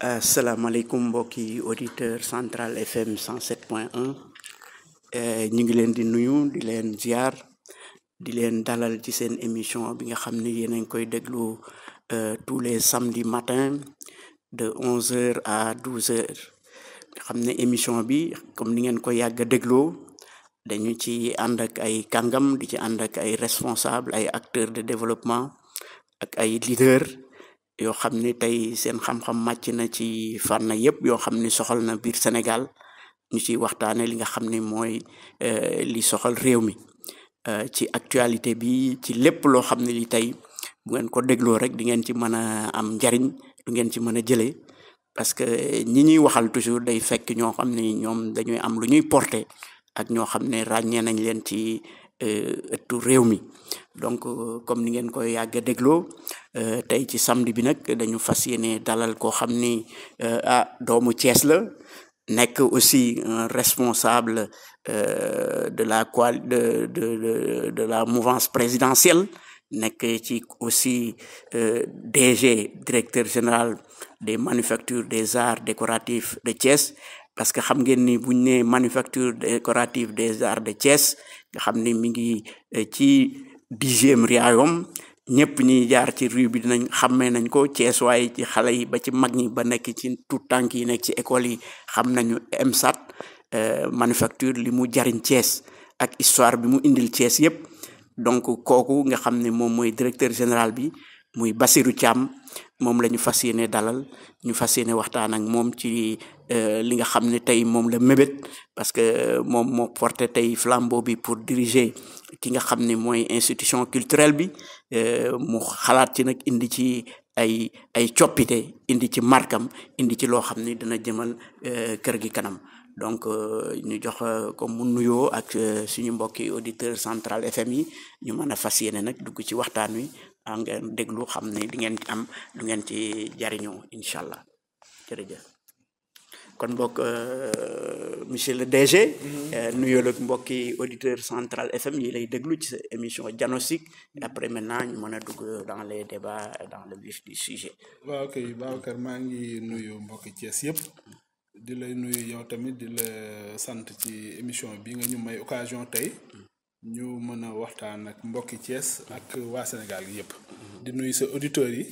asalaamaaleykum mbokki auditeur Central FM 107.1 ñu ngi leen di nuyu di leen ziar di leen dalal ci seen émission bi nga xam ne yéen a ngi koy déglu tous les samedis matin de 11h à 12h nga xam ne émission bi comme ni ngeen ko yàgg a dégloo dañu ci ànd ak ay kàngam di ci ànd ak ay responsable ay acteurs de développement ak ay leaders yoo xam ne tey seen xam-xam màcc na ci fànn yépp yoo xam ne soxal na biir Sénégal ñu ci waxtaane li nga xam ne mooy li soxal réew mi ci actualité bi ci lépp loo xam ne li tey bu ngeen ko dégloo rek di ngeen ci mën a am njariñ du ngeen ci mën a jëlee parce que ñi ñuy waxal toujours day fekk ñoo xam ne ñoom dañuy am lu ñuy porter ak ñoo xam ne ràññee nañ leen ci ëttu réew mi donc comme ni ngeen koy yàgg a dégloo tey ci samedi bi nag dañu fas yéene dalal koo xam ni doomu Thiès la nekk aussi un responsable de la mouvance présidentielle nekk ci aussi DG directeur général des manufactures des arts décoratifs de Thiès parce que xam ngeen ni buñ ne manufacture décorative des arts de Thiès nga xam ni mi ngi ci 10e riayom ñëpp ñi jaar ci rue bi dinañ xàmmee nañ ko Thiès waaye ci xale yi ba ci mag ñi ba nekk ci tout tànk yi nekk ci école yi xam nañu MSAT manufacture li mu jariñ Thiès ak histoire bi mu indil Thiès yëpp donc kooku nga xam ne moom mooy directeur général bi muy Bassirou Thiam moom la ñu fas yéene dalal ñu fas yéene waxtaan ak moom ci li nga xam ne tey moom la mébét parce que moom moo porté tey flambeau bi pour diriger ki nga xam ne mooy institution culturelle bi mu xalaat ci nag indi ci ay coppite indi ci markam indi ci loo xam ne dina jëmal kër gi kanam donc ñu jox ko mu nuyoo ak suñu mbokki auditeur Central FM yi ñu mën a fas yéene nag dugg ci waxtaan wi ngeen déglu xam ne di ngeen am lu ngeen ci jariñoo incha allah jërëjëf kon mbokk monsieur le DG nuyoo ak mbokki auditeur Central FM yi lay déglu ci sa émission diagnostic après maintenant ñu mën a dugg dans les débats dans le vif du sujet. waaw kay Babacar maa ngi nuyu mbokki Thiès yëpp di lay nuyu yow tamit di la sant ci émission bi nga ñu may occasion tey ñu mën a waxtaan ak mbokki Thiès ak waa Sénégal gi yëpp di nuyu sa auditeurs yi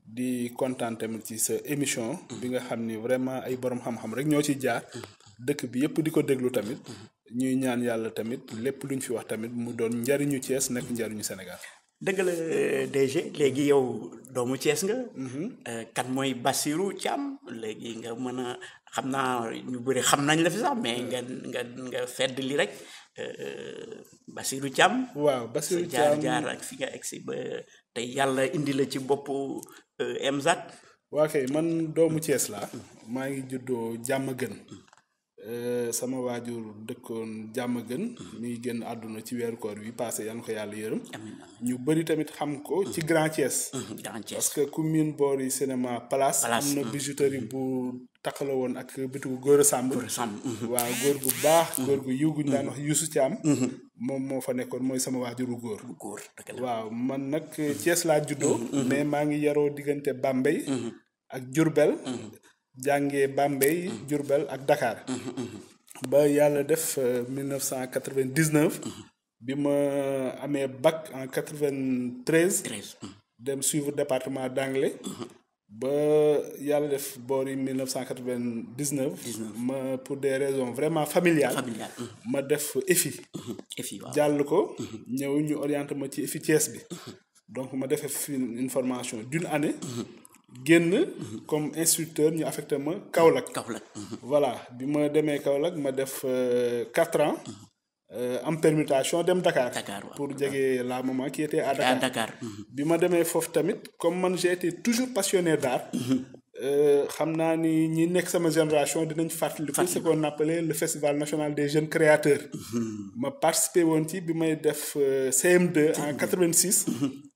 di kontaan tamit ci sa émission bi nga xam ni vraiment ay borom xam-xam rek ñoo ci jaar dëkk bi yëpp di ko déglu tamit ñuy ñaan yàlla tamit lépp luñ fi wax tamit mu doon njariñu Thiès nekk njariñu Sénégal. dëgg la DG léegi yow doomu Thiès nga. kan mooy Bassirou Thiam léegi nga mën a xam naa ñu bëri xam nañ la fi sax mais nga fedd li rek Bassirou Thiam. waaw Bassirou Thiam jaar ak fi nga egsi ba tey yàlla indi la ci boppu MSAT. waa kay man doomu Thiès laa maa ngi juddoo Diamaguène sama waajur dëkkoon Diamaguène mi ngi génn àdduna ci weeru koor wi passé yal na ko yàlla yërëm ñu bëri tamit xam ko ci Grand Thiès parce que ku miin boor yi cinéma Palace am na bijouterie bu taxala woon ak bitigu Góora Samb waaw góor gu baax góor gu yiw guñu daan wax Youssou Thiam moom moo fa nekkoon mooy sama waajuru góor waaw man nag Thiès laa juddoo mais maa ngi yaroo diggante Bambey ak Diourbel jàngee Bambey Diourbel ak Dakar ba yàlla def 1999 bi ma amee bac en 93 dem suivre département d'anglais ba yàlla def boori 1999 ma pour des raisons vraiment familiales ma def EFI jàll ko ñëw ñu orienté ma ci EFI Thiès bi donc ma defee fi une formation d'une année génn comme instructeur ñu affecté ma Kaolack voilà bi ma demee Kaolack ma def 4 ans am permutation dem Dakar pour jege la maman qui était à Dakar bi ma demee foofu tamit comme man j'ai été toujours passionné d'art xam naa ni ñi nekk sama génération dinañ fàttaliku ce qu'on appelait le festival national des jeunes créateurs ma participé woon ci bi may def CM2 en 86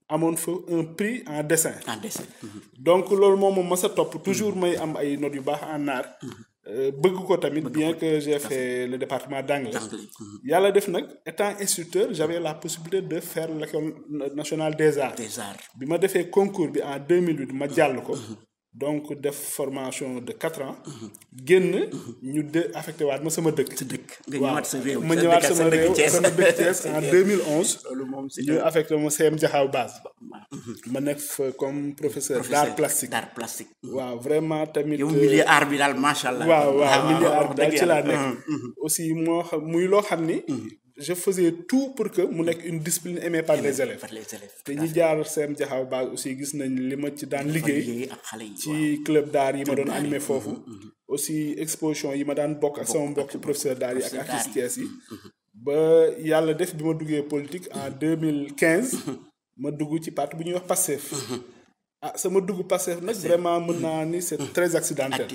amoon fa un prix en dessin donc loolu moom ma sa topp toujours may am ay notes yu baax en art bëgg ko tamit bien que j'ai fait le département d'anglais yàlla def nag étant instructeur j'avais la possibilité de faire l'école nationale des arts bi ma defee concours bi en 2008 ma jàll ko donc def formation de 4 ans génn ñu affecté waat ma sama dëkk. sa dëkk nga ñëwaat sa réew. ma ñëwaat sama réew sama dëkk Thiès en 2011. loolu moom ñu affecté ma CM Jaxaaw base. ma nekk fa comme professeur d'art plastique. d'art plastique. waaw vraiment tamit. yow milieu art bi daal macha allah. waaw milieu art bi daal ci laa nekk. aussi moo xam muy loo xam ni. je faisais tout pour que mu nekk une discipline aimée par les élèves. te ñi jaar CM Jaxaaw base aussi gis nañ li ma ci daan liggéey. ci club d'art yi ma doon animé foofu. aussi exposition yi ma daan bokk ak sama mbokk professeur d'art yi ak artistes Thiès yi. ba yàlla def bi ma duggee politique en 2015. ma dugg ci parti bu ñuy wax Pastef. sama dugg Pastef nag vraiment mën naa ni c'est très accidentel.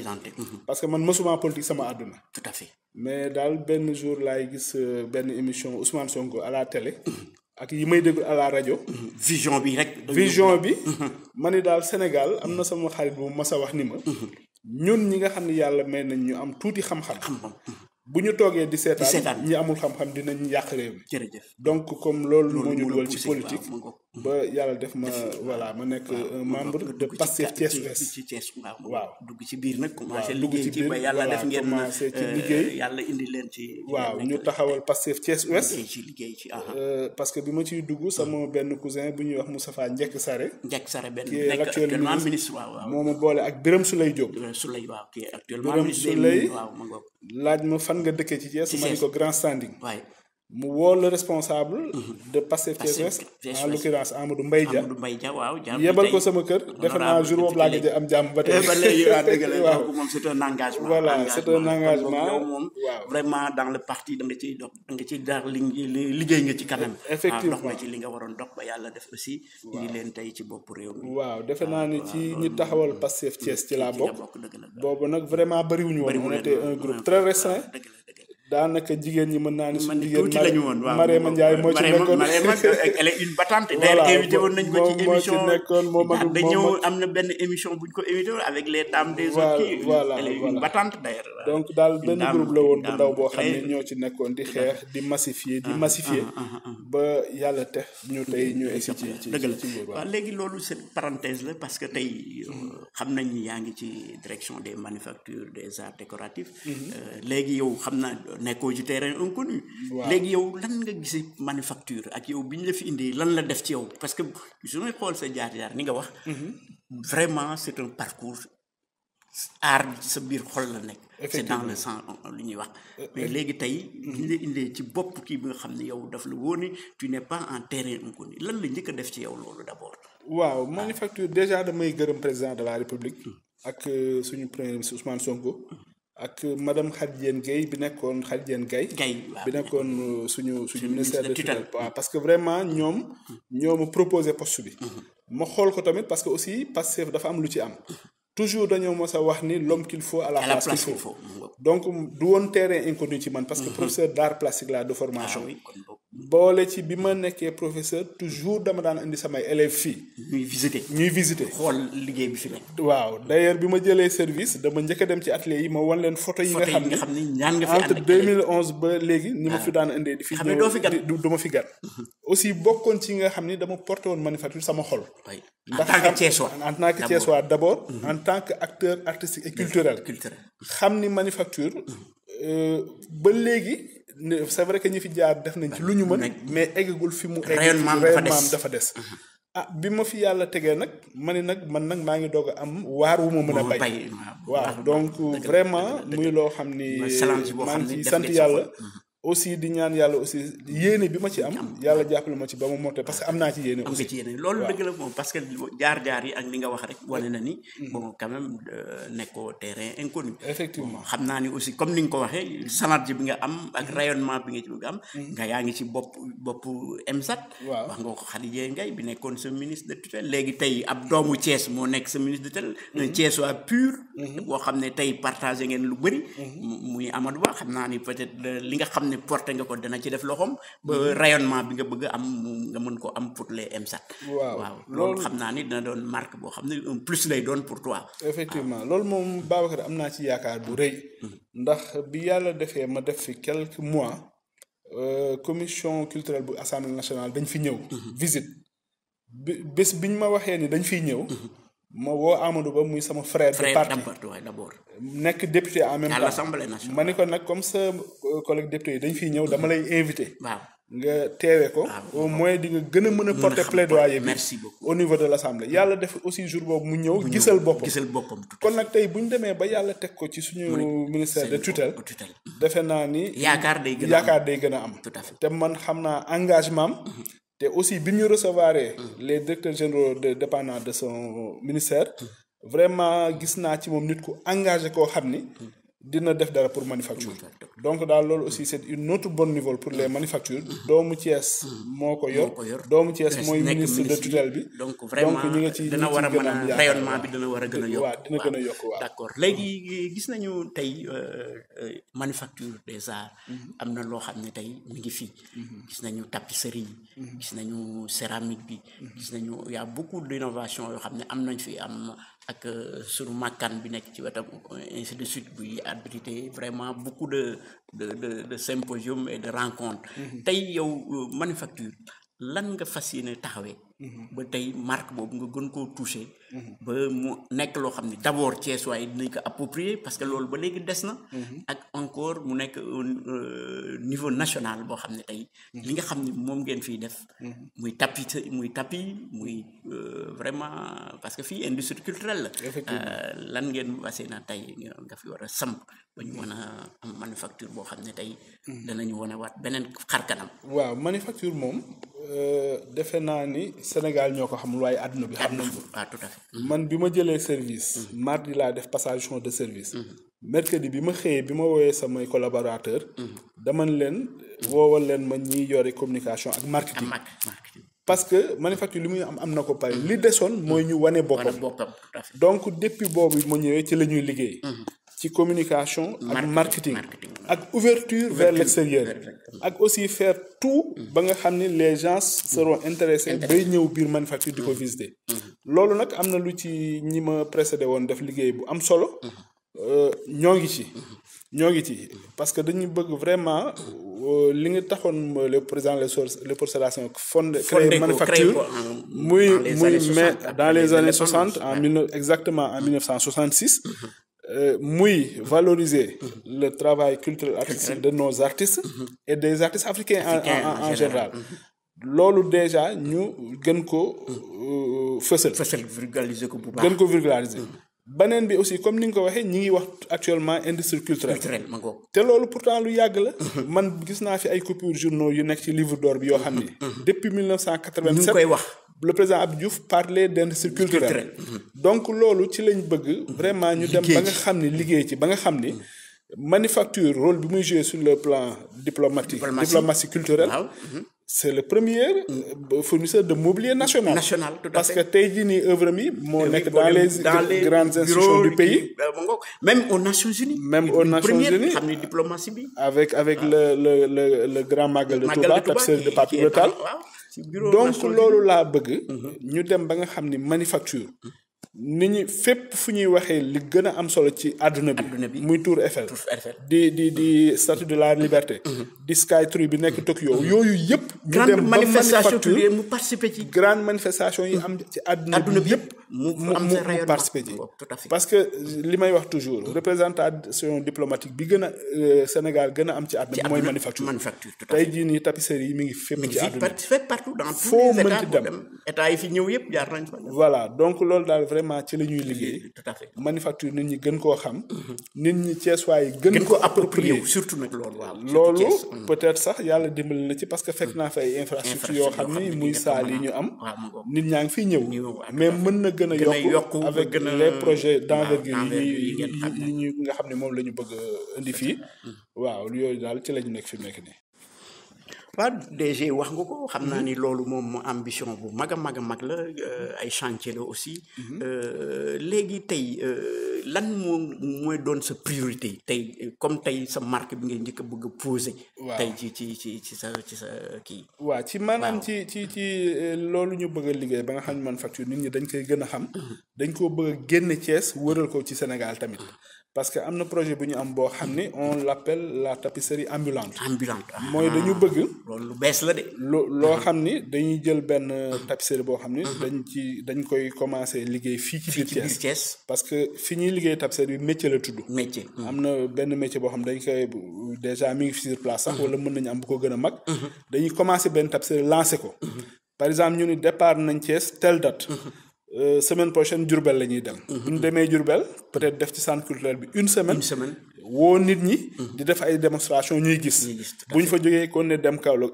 parce que man mësuma politique sama àdduna. tout à fait. mais daal benn jour laay gis benn émission Ousmane Sonko à la télé. ak yi may déglu à la rajo. vision bi rek. vision bi. ma ni daal Sénégal am na sama xarit bu mas a wax ni ma. ñun ñi nga xam ne yàlla may nañ ñu am tuuti xam-xam. bu ñu toogee di seetaan ñi amul xam-xam dinañ yàq réew mi. jërëjëf donc comme loolu moo ñu dugal ci politique. ba yàlla def ma voilà ma nekk un membre de Pastef Thiès Ouest. ci Thiès waaw dugg ci biir nag. commencé dugg ci liggéey ci biir ba yàlla def ngeen commencé ci liggéey. yàlla indi leen ci. waaw ñu taxawal Pastef Thiès Ouest. liggéey ci parce que bi ma ciy dugg sama benn cousin bu ñuy wax Moustapha Njekk Sare. Njekk Sare benn qui est actuellement ministre waaw. moo ma boole ak Birame Souleye Diop. Souleye waaw qui est actuellement Birame Souleye waaw ma ngoog. laaj ma fan nga dëkkee ci Thiès. ma ni ko grand standing. waay mu woo le responsable. de Pastef Thiès Ouest en l'occurrence Amadou Mbaye Dia. Amadou Mbaye Dia waaw. yebal ko sama kër. defe naa jour boobu laa gëj am jàmm ba tey. ba léegi waaw dëgg la donc moom c'est un engagement. voilà c'est un engagement. moom waaw vraiment dans le parti da nga ciy dox da nga ciy dar liggéey nga ci kanam. effectivement dox nga ci li nga waroon dox ba yàlla def aussi. indi leen tey ci bopp réew mi. waaw defe naa ni ci ñi taxawal Pastef Thiès ci laa bokk. dëgg la boobu nag vraiment bëriwuñu woon. on était un groupe très restreint. daanaka jigéen ñi mën naa ni suñu jigéen tuuti lañu woon waaw Mariama Ndiaye moo ci nekkoon elle est une battante d'ailleurs invité woon nañ ko ci émission moom dañoo am na benn émission buñ ko invité woon avec les dames des autres kii elle est une battante d'ailleurs donc daal benn groupe la woon bu ndaw boo xam ne ñoo ci nekkoon di xeex di massifier ba yàlla te ñu tey ñu egsi ci dëgg la waaw léegi loolu c'est parenthèse la parce que tey xam nañ ni yaa ngi ci direction des manufactures des arts décoratifs léegi yow xam naa nekkoo ci terrain inconnu. léegi yow lan nga gisee manufacture ak yow bi ñu la fi indi lan la def ci yow parce que su may xool sa jaar-jaar ni nga wax. vraiment c'est un parcours art ci sa biir xol la nekk. c'est dans le sang lu ñuy wax. mais léegi tey bi ñu la indee ci bopp kii bi nga xam ne yow daf la wóor ni tu n'es pas en terrain inconnu lan la njëkk a def ci yow loolu d'abord. waaw manufacture déjà damay gërëm président de la République. ak suñu premier ministre Ousmane Sonko. ak madame Khadidiène Gaye bi nekkoon Khadidiène Gaye bi nekkoon suñu ministère de tutelle waaw parce que vraiment ñoo ma proposé poste bi ma xool ko tamit parce que aussi Pastef dafa am lu ci am toujours dañoo mos a wax ni l'homme qu'il faut à la place qu'il faut donc du woon terrain inconnu ci man parce que professeur d'art plastique la de formation boole ci bi ma nekkee professeur toujours dama daan indi samay élèves fii ñuy visiter xool liggéey bi fi nekk waaw d'ailleurs bi ma jëlee service dama njëkk a dem ci atelier yi ma wan leen photo yi nga xam ni entre 2011 ba léegi ni ma fi daan indee di fi ñëw du ma fi gan aussi bokkoon ci nga xam ni dama porté woon manufacture sama xol ndax en tant que Thiessois d'abord en tant que acteur artistique et culturel xam ni manufacture ba léegi c'est vrai que ñi fi jaar def nañ ci lu ñu mën mais eggagul fi mu egg rayonnement dafa des bi ma fi yàlla tegee nag ma ni nag man nag maa ngi doog a am waar wu ma mën a bay waaw donc vraiment muy loo xam ni maa ngi ci sant yàlla aussi di ñaan yàlla aussi yéene bi ma ci am yàlla jàppale ma ci ba ma motte parce que am naa ci yéene aussi. am nga ci yéene loolu dëgg la moom parce que jaar-jaar yi ak li nga wax rek wane na ni bon quand même nekkoo terrain inconnu. effectivement xam naa ni aussi comme ni nga ko waxee sanat bi nga am ak rayonnement bi nga ci bëgg am. nga yaa ngi ci bopp EMSAT. waaw wax nga ko Khadidiène Gaye bi nekkoon sa ministre de tutelle léegi tey ab doomu Thiès moo nekk sa ministre de tutelle. un Thiessois pur. boo xam ne tey partagé ngeen lu bëri. muy Amadou Ba xam naa ni peut-être li nga xam ne porté nga ko dana ci def loxoom ba rayonnement bi nga bëgg am nga mën ko am pour les EMSAT. waaw loolu xam naa ni dina doon marque boo xam ne un plus lay doon pour toi. effectivement loolu moom Babacar am naa ci yaakaar bu rëy ndax bi yàlla defee ma def fi quelques mois commission culturelle bu assemblée nationale dañ fi ñëw visite bés biñ ma waxee ni dañ fiy ñëw ma woo Amadou Ba muy sama frère de parti d'abord nekk député en même à temps l'Assemblée nationale ma ni ko nag comme sa collègue député yi dañ fiy ñëw dama lay invité waaw nga teewe ko au moins di nga gën a mën a porter plaidoyer bi merci beaucoup au niveau de l'Assemblée yàlla def aussi jour boobu mu ñëw gisal boppam kon nag tey bu ñu demee ba yàlla teg ko ci suñu ministère de tutelle defe naa ni yaakaar day gën a am te man xam naa engagement am te aussi bi ñu recevoir les directeurs généraux de dépendant de son ministère vraiment gis naa ci moom nit ku engagé koo xam ni dina def dara pour manufacture donc daal loolu aussi c'est une autre bonne nouvelle pour les manufactures doomu Thiès moo ko yor doomu Thiès mooy ministre de tutelle bi donc vraiment ñu ngi ci dina war a mën a rayonnement bi dina war a gën a yokk waaw dina gën a yokk waaw d'accord léegi gis nañu tey manufacture des arts am na loo xam ne tey mi ngi fii gis nañu tapisserie yi gis nañu céramique bi gis nañu y a beaucoup d'innovation yoo xam ne am nañ fi am ak sunu makkaan bi nekk ci wetam ainsi de suite buy abriter vraiment beaucoup de symposiums et de rencontres tey yow manufacture lan nga fas yéene taxawee ba tey marque boobu nga gën koo toucher ba mu nekk loo xam ne d'abord Thiès waaye dinañ ko approprier parce que loolu ba léegi des na ak encore mu nekk niveau national boo xam ne tey li nga xam ne moom ngeen fiy def muy tapis muy vraiment parce que fii industrie culturelle la lan ngeen fas yéene tey nga fi war a samp ba ñu mën a am manufacture boo xam ne tey danañu wane waat beneen xarkanam waaw manufacture moom defe naa ni Sénégal ñoo ko xamul waaye àdduna bi xam nañ ko tout à fait man bi ma jëlee service mardi laa def passation de service mercredi bi ma xëyee bi ma woowee samay collaborateur dama leen woowal leen ma ñiy yore communication ak marketing parce que manufacture li muy am na ko pare li desoon mooy ñu wane boppam donc depuis boobu ma ñëwee ci la ñuy liggéey ci communication ak marketing ak ouverture vers l'extérieur ak aussi faire tout ba nga xam ni les gens seront intéressés bay ñëw biir manufacture di ko visiter loolu nag am na lu ci ñi ma précédé woon def liggéey bu am solo ñoo ngi ci parce que dañu bëgg vraiment li nga taxoon le président les porcelations créer manufacture muy mais dans les années 60 exactement en 1966 muy valoriser le travail culturel artistique de nos artistes et des artistes africains en général loolu déjà ñu gën ko fësal vulgariser ko bu baax gën ko vulgariser beneen bi aussi comme ni nga ko waxee ñi ngi wax actuellement industrie culturelle te loolu pourtant lu yàgg la man gis naa fi ay coupures journaux yu nekk ci livre d'or bi yoo xam ni depuis 1987 koy wax le président Abdou Diouf parlait d'industrie culturelle donc loolu ci lañ bëgg vraiment ñu dem ba nga xam ni liggéey ci ba nga xam ni manufacture rôle bi muy jouer sur le plan diplomatie culturelle c'est le premier fournisseur de mobilier national parce que tey jii nii œuvre mi moo nekk dans les grandes institutions du pays même aux Nations Unies xam ni diplomatie bi avec le grand magal de Touba tapisserie de Pape Ibra Tall donc loolu laa bëgg ñu dem ba nga xam ni manufacture nit ñi fépp fu ñuy waxee li gën a am solo ci àdduna bi muy Tour Eiffel di Statue de la Liberté di Sky Tree bi nekk Tokyo yooyu yëpp ñu dem ba manufacture mu participer ci grande manifestation yi am ci àdduna bi yëpp mu participer ci parce que li may wax toujours représentation diplomatique bi gën a Sénégal gën a am ci àdduna bi mooy manufacture tey jii nii tapisserie yi mi ngi fépp ci àdduna bi foo mënti dem état yi fi ñëw yëpp jaar nañ fa voilà donc loolu daal vraiment ci la ñuy liggéey manufacture nit ñi gën koo xam nit ñi Thiessois yi gën ko approprier surtout nag loolu peut-être sax yàlla dimbali na ci parce que fekk naa fa ay infrastructure yoo xam ni muy saal yi ñu am nit ñaa ngi fiy ñëw mais mën na gën a yokku avec les projets d'envergure yi ñu nga xam ne moom la ñu bëgg indi fii waaw yooyu daal ci la ñu nekk fi mu nekk nii waaw DG wax nga ko xam naa ni loolu moom ambition bu mag a mag la ay chantier la aussi léegi tey lan mooy doon sa priorité tey comme tey sa marque bi ngay njëkk a bëgg a poser tey ci sa kii waaw ci maanaam ci loolu ñu bëgg a liggéey ba nga xam ne manufacture nit ñi dañ koy gën a xam dañ koo bëgg a génne Thiès wëral ko ci Sénégal tamit parce que am na projet bu ñu am boo xam ni on l'appelle la tapisserie ambulante. ambulante mooy dañu bëgg. loolu lu bees la de. loo xam ni dañuy jël benn tapisserie boo xam ni. dañ koy commencer liggéey fii ci biir Thiès. parce que fi ñuy liggéey tapisserie bi métier la tudd. métier. am na benn métier boo xam dañ koy déjà mi ngi fi sur place sax. wala mën nañu am bu ko gën a mag. dañuy commencer benn tapisserie lancer ko. par exemple ñu ni départ nañ Thiès telle date. Semaine prochaine Diourbel la ñuy dem. bu ñu demee Diourbel peut-être def ci centre culturel bi une semaine. woo nit ñi. di def ay démonstration ñuy gis. bu ñu fa jógee kon ne dem Kaolack.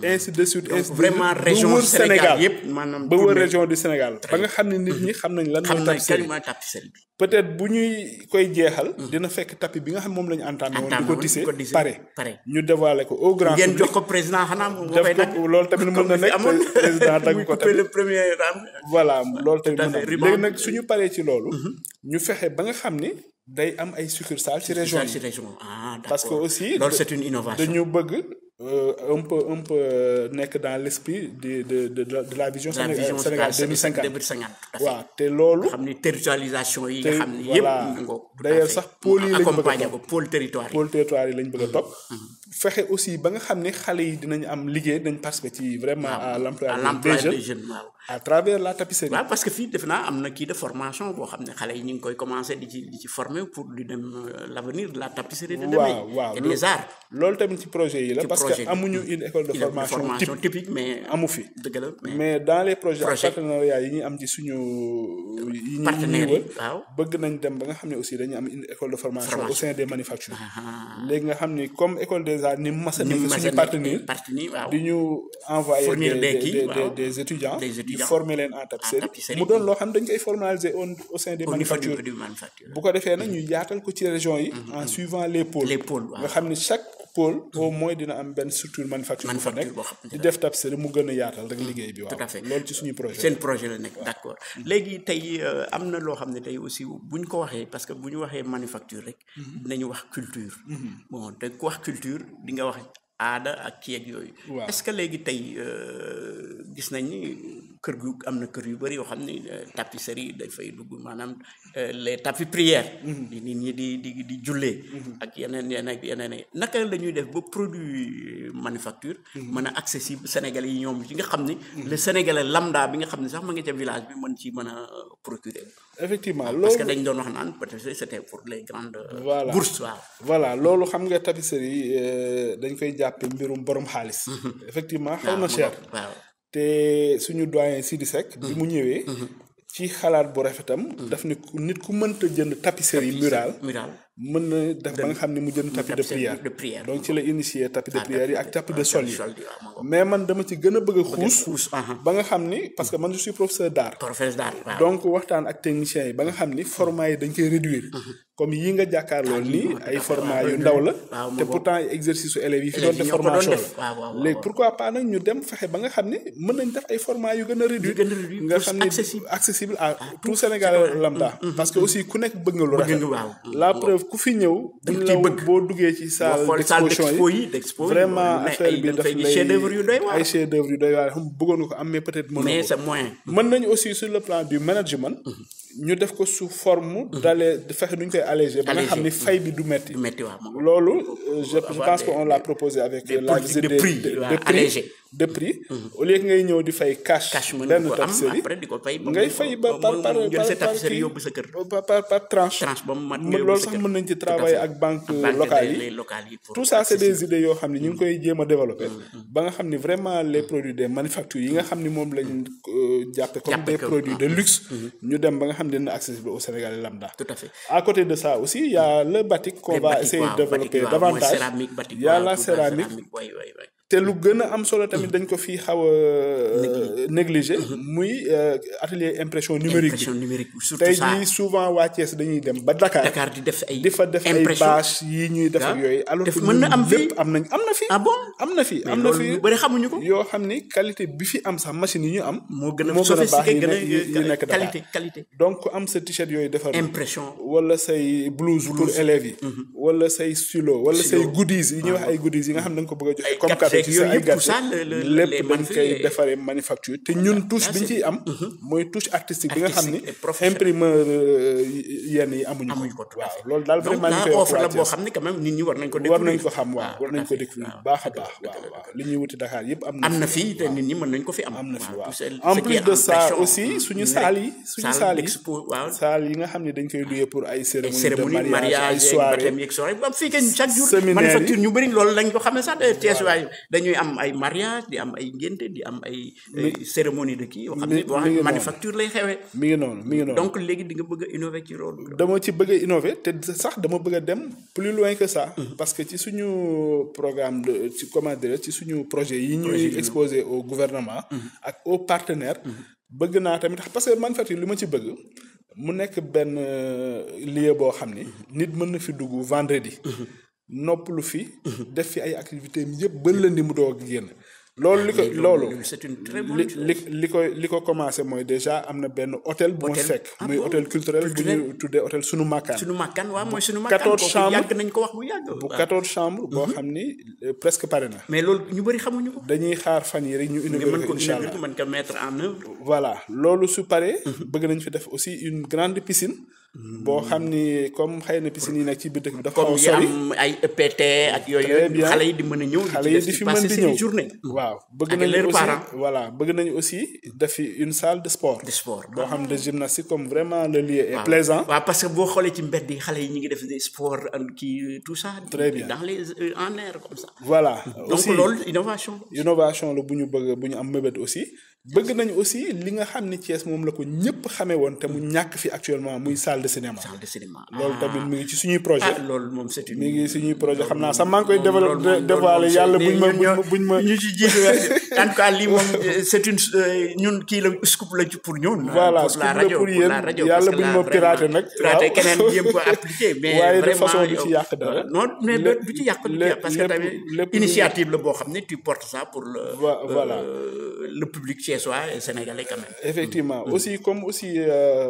ainsi de suite. donc vraiment région Sénégal yëpp maanaam ba wër région du Sénégal. ba nga xam ne nit ñi xam nañ lan mooy tapisserie bi. peut-être bu ñuy koy jeexal. dina fekk tapis bi nga xam moom la ñu entamé woon. di ko tisser pare. ñu dévoiler ko au grand. ngeen jox ko président xanaa moom def ko loolu tamit mën na nekk président dagg ko tamit. le premier voilà loolu tamit mën na léegi nag suñu paree ci loolu. ñu fexe ba nga xam ni. day am ay succursales ci région yi parce que aussi loolu c'est une innovation dañu bëgg un peu nekk dans l'esprit de la vision Sénégal 2050 waaw te loolu xam ni territorialisation yi nga xam ni yëpp d'ailleurs sax pôle yi lañ bëgg a topp pôle territoire yi lañ bëgg a topp fexe aussi ba nga xam ni xale yi dinañ am liggéey dañ participer ci vraiment à l'emploi des jeunes à travers la tapisserie. waaw parce que fii def naa am na kii de formation boo xam ne xale yi ñu ngi koy commencer di ci former pour di dem l'avenir de la tapisserie de demain. waaw et des arts. loolu tamit ci projet yi la parce que amuñu une école de formation typique mais amu fi. dëgg la mais dans les projets partenariats yi ñuy am ci suñu. yi partenaires yi waaw bëgg nañ dem ba nga xam ne aussi dañuy am une école de formation au sein des manufactures. léegi nga xam ni comme école des arts ni mas a nekk suñu partenaire di ñu envoyer des étudiants. ñu former leen en tapisserie mu doon loo xam dañ koy formaliser au sein des manufactures bu ko defee nag ñu yaatal ko ci région yi en suivant les pôles nga xam ni chaque pôle au moins dina am benn structure manufacture bu fa nekk di def tapisserie mu gën a yaatal rek liggéey bi waaw tout à fait loolu ci suñu projet seen projet la nekk d'accord léegi tey am na loo xam ne tey aussi bu ñu ko waxee parce que bu ñu waxee manufacture rek dinañu wax culture bon te ku wax culture di nga wax aada ak kii ak yooyu. est-ce que léegi tey gis nañ ni kër gu am na kër yu bari yoo xam ni tapisserie dafay dugg maanaam les tapis prières. nit ñi di jullee. ak yeneen naka la ñuy def ba produit manufacture. mën a accessible Sénégalais yi ñoom yi nga xam ni. le Sénégalais lambda bi nga xam ne sax ma nga ca village bi mën ci mën a procurer. effectivement loolu parce que dañ doon wax naan peut-être c'était pour les grandes. bourses waaw. voilà loolu xam nga tapisserie dañ koy jàppe mbirum borom xaalis. effectivement xaw na cher. te suñu doyen Sidi Seck bi mu ñëwee. ci xalaat bu rafetam. daf ne nit ku mënta jënd tapisserie murale. mën na def ba nga xam ne mu jënd tapis de prière donc ci la initier tapis de prière yi ak tapis de sol yi mais man dama ci gën a bëgg a xuus ba nga xam ni parce que man je suis professeur d'art donc waxtaan ak techniciens yi ba nga xam ni format yi dañ koy réduire comme yi nga jàkkaarloo nii ay format yu ndaw la te pourtant exercice su élèves yi fi doon def formation la léegi pourquoi pas nag ñu dem fexe ba nga xam ni mën nañ def ay format yu gën a réduire nga xam ni accessible à tout Sénégalais lambda parce que aussi ku nekk bëgg nga lu rafet la preuve ku fi ñëw buñ la boo duggee ci salle d'exposition yi vraiment affaire bi daf lay ay chef d'œuvre yu doy waar xam bëggoon nga ko am mais peut-être mën nañu aussi sur le plan du management ñu def ko sous forme d'aller fexe duñ koy alléger ba nga xam ni fay bi du metti loolu je pense qu'on l'a proposé avec la visite de prix au lieu que ngay ñëw di fay cash benn tapisserie ngay fay ba par tranche loolu sax mën nañ ci travailler ak banque locale yi tout ça c'est des idées yoo xam ne ñu ngi koy jéem a développer ba nga xam ni vraiment les produits des manufactures yi nga xam ni moom lañ jàppe comme des produits de luxe ñu dem ba nga xam ne dina accessible au Sénégal lambda. Tout à fait. À côté de ça aussi il y a le batik qu'on va essayer de développer davantage il y a la céramique te lu gën a am solo tamit dañ ko fi xaw a négligé muy atelier impression numérique bi tey jii souvent waa Thiès dañuy dem ba Dakar di fa def ay bâche yi ñuy def ak yooyu alors que mën na am fii am na fi am na fi ñu bëri xamuñu ko yoo xam ni qualité bi fi am sax machine yi ñu am moo gën a baax yi nekk Dakar qualité donc am sa t-shirt yooyu defar impression wala say blouse pour élèves yi wala say stylo wala say goodies yi ñuy wax ay goodies yi nga xam ne da nga ko bëgg a joxe comme cadeau defee ci sa ay gàcce lépp les dañ koy defaree manufacture te ñun touche bi ñu ciy am mooy touche artistique bi nga xam ni imprimeur yenn yi amuñu ko waaw loolu daal vraiment ñu koy offre la boo xam ni quand même nit ñi war nañ ko découvrir war nañ ko xam waaw war nañ ko découvrir bu baax a baax waaw li ñuy wuti Dakar yëpp am na fii te nit ñi mën nañ ko fi am na fi waaw en plus de ça aussi suñu saal yi saal yi nga xam ne dañ koy louer pour ay cérémonie de mariage ay soirée fii kenn chaque jour manufacture ñu bëri loolu lañ ko xamee sax Thiès waay dañuy am ay mariage di am ay ngénte di am ay cérémonie de kii yoo xam ne manufacture lay xewee mi ngi noonu donc léegi di nga bëgg a innover ci loolu dama ci bëgg a innover te sax dama bëgg a dem plus loin que ça parce que ci suñu programme de ci comment dire ci suñu projet yi ñuy exposé au gouvernement ak aux partenaires bëgg naa tamit parce que manufacture li ma ci bëgg mu nekk benn lieu boo xam ni nit mën na fi dugg vendredi noppalu fi def fi ay activités yëpp ba lundi mu doog génn loolu c'est une très bonne chose li ko commencé mooy déjà am na benn hôtel bu ma fekk muy hôtel culturel bu ñu tuddee hôtel sunu makkaan waaw mooy sunu makkaan 14 chambres yàgg nañ ko wax bu yàgg bu 14 chambres boo xam ni presque pare na mais loolu ñu bëri xamuñu ko dañuy xaar fan yi rek ñu inaugurer ko incha allah mën ko mettre en œuvre voilà loolu su paree bëgg nañ fi def aussi une grande piscine boo xam ni comme xëy na piscine yi nag ci biir dëkk bi dafa xaw a sori comme ay EPT ak yooyu xale yi di mën a ñëw xale yi di fi mën di ñëw journée waaw bëgg nañu aussi def fi une salle de sport boo xam de gymnastique comme vraiment le lieu est plaisant waaw parce que boo xoolee ci mbedd yi xale yi ñu ngi def des sport kii tout ça très bien dans les en air comme ça voilà donc loolu innovation la bu ñu bëgg bu ñu am mébét aussi bëgg nañu aussi li nga xam ni Thiès moom la ko ñëpp xamee woon te mu ñàkk fi actuellement muy salle de cinéma loolu tamit mi ngi ci suñuy projet loolu moom c'est mi ngi suñuy projet xam naa sax maa ngi koy dévoiler yàlla buñ ma ñu ci jiitu en tout cas lii moom c'est une ñun kii la scoop la pour ñun voilà scoop la pour yéen yàlla buñ ma pirater nag pirater keneen jéem ko appliquer mais waaye de façon du ci yàq dara non mais du ci yàq parce que tamit initiative la boo xam ne tu portes ça pour le public thiessois et sénégalais quand même effectivement aussi comme aussi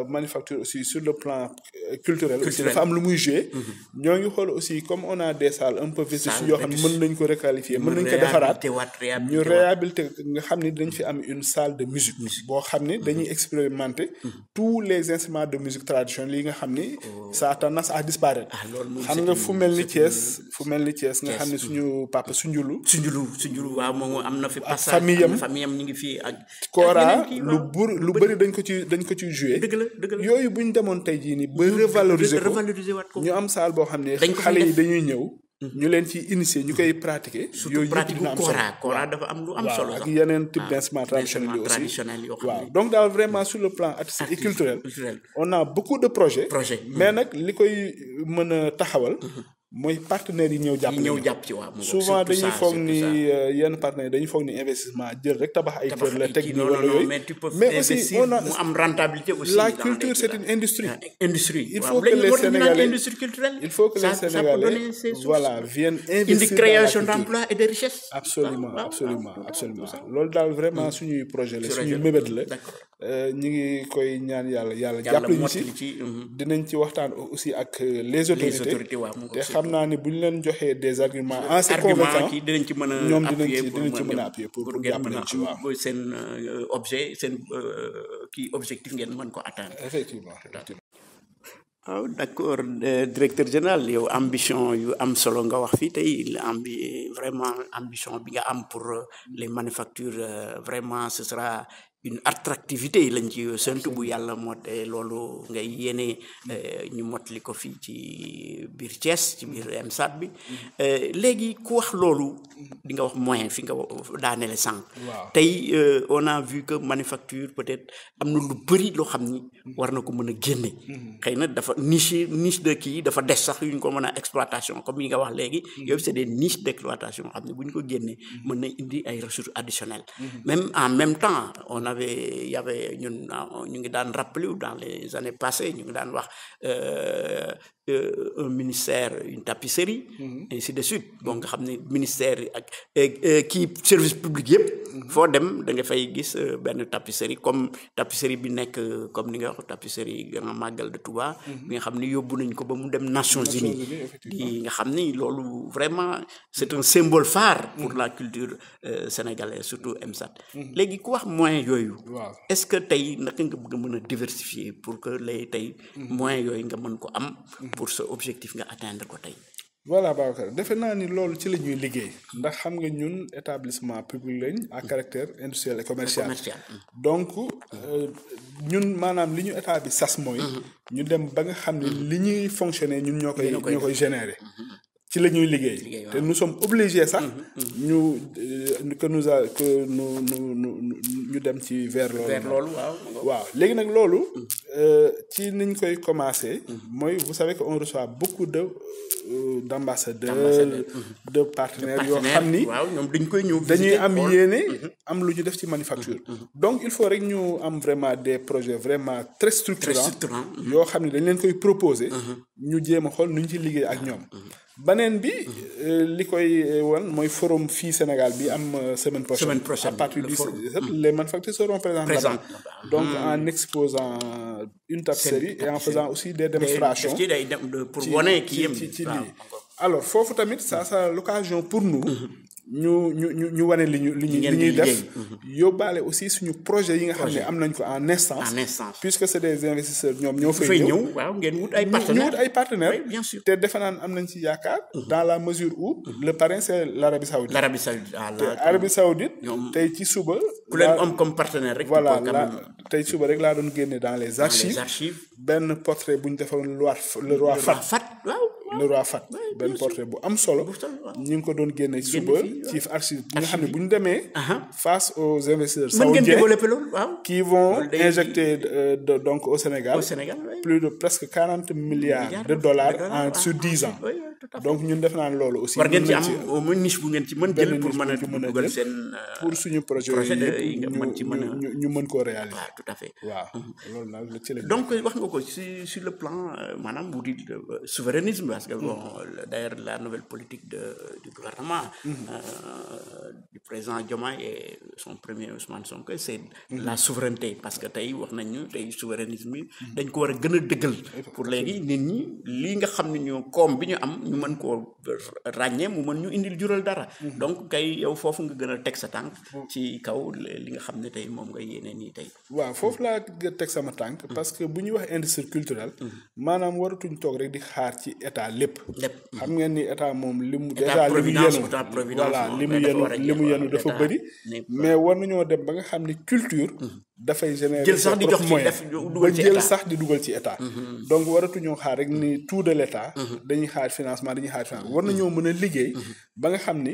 manufacture aussi sur le plan culturel aussi dafa am lu muy jouer ñoo ngi xool aussi comme on a des salles un peu vétustes yoo xam ne mën nañ ko requalifier mën nañ ko defaraat ñu réhabiliter nga xam ni dañ fi am une salle de musique boo xam ni dañuy expérimenter tous les instruments de musique traditionnelle yi nga xam ni ça a tendance à disparaître xam nga fu mel ni Thiès nga xam ni suñu papa Sunjulu waaw moom am na fi passage famille am ñu ngi fi ak kora lu bëri dañ ko ci jouer dëgg la yooyu bu ñu demoon tey jii nii ba revaloriser ko ñu am salle boo xam ne xale yi dañuy ñëw ñu leen ci initier ñu koy pratiquer yooyu yëpp dina am solo kora dafa am lu am solo ak yeneen type d'instruments traditionnels yi aussi waaw donc daal vraiment sur le plan artistique et culturel on a beaucoup de projets mais nag li koy mën a taxawal mooy partenaires yi ñëw jàpp ci waaw souvent dañuy foog ni yenn partenaires dañuy foog ni investissement jël rek tabax ay kër la teg ni wala yooyu mais aussi on a mu am rentabilité aussi la culture c'est une industrie il faut que les Sénégalais voilà viennent investir indi création d'emploi et de richesse absolument loolu daal vraiment suñuy projet la suñuy mébét la ñu ngi koy ñaan yàlla jàppale ñu ci dinañ ci waxtaan aussi ak les autorités te xam naa ni bu ñu leen joxee des arguments assez convaincants dinañ ci mën a ñoom dinañ ci mën a appuyer pour jàppale ci waaw seen objet seen kii objectif ngeen mën ko atteindre effectivement waaw d'accord directeur général yow ambition yu am solo nga wax fii tey vraiment ambition bi nga am pour les manufactures vraiment ce sera une attractivité lañ ci séntu bu yàlla moote loolu ngay yéene ñu motali ko fii ci biir Thiès ci biir MSAT bi léegi ku wax loolu di nga wax moyen fi nga daanele sànq tey on a vu que manufacture peut-être am na lu bëri loo xam ni war na ko mën a génne xëy na dafa niche de kii dafa des sax yu ñu ko mën a exploitation comme yi nga wax léegi yooyu c'est des niches d'exploitation xam ne bu ñu ko génnee mën na indi ay ressources additionnelles même en même temps y avait ñun ñu ngi daan rappelé dans les années passées ñu ngi daan wax un ministère une tapisserie ainsi de suite bon nga xam ne ministère ak kii service public yëpp foo dem da nga fay gis benn tapisserie comme tapisserie bi nekk comme ni nga wax tapisserie Grand Magal de Touba. bi nga xam ni yóbbu nañ ko ba mu dem Nations Unies. di nga xam ni loolu vraiment c'est un symbole phare pour la culture sénégalaise surtout MSAT. léegi ku wax moyens yooyu. est-ce que tey naka nga bëgg a mën a diversifier pour que lay tey moyens yooyu nga mën ko am. pour ce objectif nga atteindre ko tey. voilà Babacar defe naa ni loolu ci la ñuy liggéey ndax xam nga ñun établissement public lañ à caractère industriel et commercial. donc ñun maanaam li ñu état bi sas mooy. ñu dem ba nga xam ne li ñuy fonctionner ñun ñoo koy générer. ci la ñuy liggéey te nous sommes obligés sax ñu dem ci vers loolu. waaw léegi nag loolu ci niñ koy commencer mooy vous savez que on reçoit beaucoup d'ambassadeurs de partenaires yoo xam ni dañuy am yéene am lu ñu def ci manufacture. donc il faut rek ñu am vraiment des projets vraiment très structurants yoo xam ni dañ leen koy proposer ñu jéem a xool nu ñu ci liggéey ak ñoom. baneen bi li koy wan mooy forum fii Sénégal bi am semaine prochaine à partir du 17 les manufacturiers seront présents là-bas. donc en exposant une tapisserie et en faisant aussi des démonstrations pour wane kii yëm ci lii. alors foofu tamit ça sera l'occasion pour nous ñu wane li ñuy def yóbbaale aussi suñu projet yi nga xam ne am nañ ko en instance puisque c'est des investisseurs ñoom ñoo fay ñëw waaw ngeen wut ay partenaires bien sûr te defe naan am nañ ci yaakaar dans la mesure où le parrain c'est l'Arabie Saoudite te Arabie Saoudite tey ci suba ku leen am comme partenaire rek voilà tey suba rek laa doon génne dans les archives benn portrait bu ñu defoon le roi Fat le roi Fat benn portrait bu am solo ñu ngi ko doon génne suba ci archive bi nga xam ne bu ñu demee face aux investisseurs saoudiens qui vont injecter donc au Sénégal plus de presque 40 milliards de dollars sur 10 ans donc ñun def naan loolu aussi war ngeen ci am au moins niche bu ngeen ci mën jël pour mën a dugal seen pour suñu projet yi ñu mën koo réaliser. waaw tout à fait waaw loolu nag ci la donc wax nga ko sur le plan maanaam bu di souverainisme parce que bon d'ailleurs la nouvelle politique du gouvernement du président Diomaye et son premier Ousmane Sonko c'est la souveraineté parce que tey wax nañu tey souverainisme bi dañ ko war a gën a dëggal pour léegi nit ñi lii nga xam ne ñu koom bi ñu am ñu mën koo ràññee mu mën ñu indil jural dara donc kay yow foofu nga gën a teg sa tànk ci kaw li nga xam ne tey moom nga yéene nii tey. waaw foofu laa teg sama tànk parce que bu ñuy wax industrie culturelle maanaam waratuñ toog rek di xaar ci état lépp xam ngeen ni état moom li mu déjà li mu yenu dafa bëri mais war nañoo dem ba nga xam ne culture dafay générer jël sax di jox ci def ba jël sax di dugal ci état donc waratuñoo xaar rek ni tout de l'état dañuy xaar financement war nañoo mën a liggéey ba nga xam ni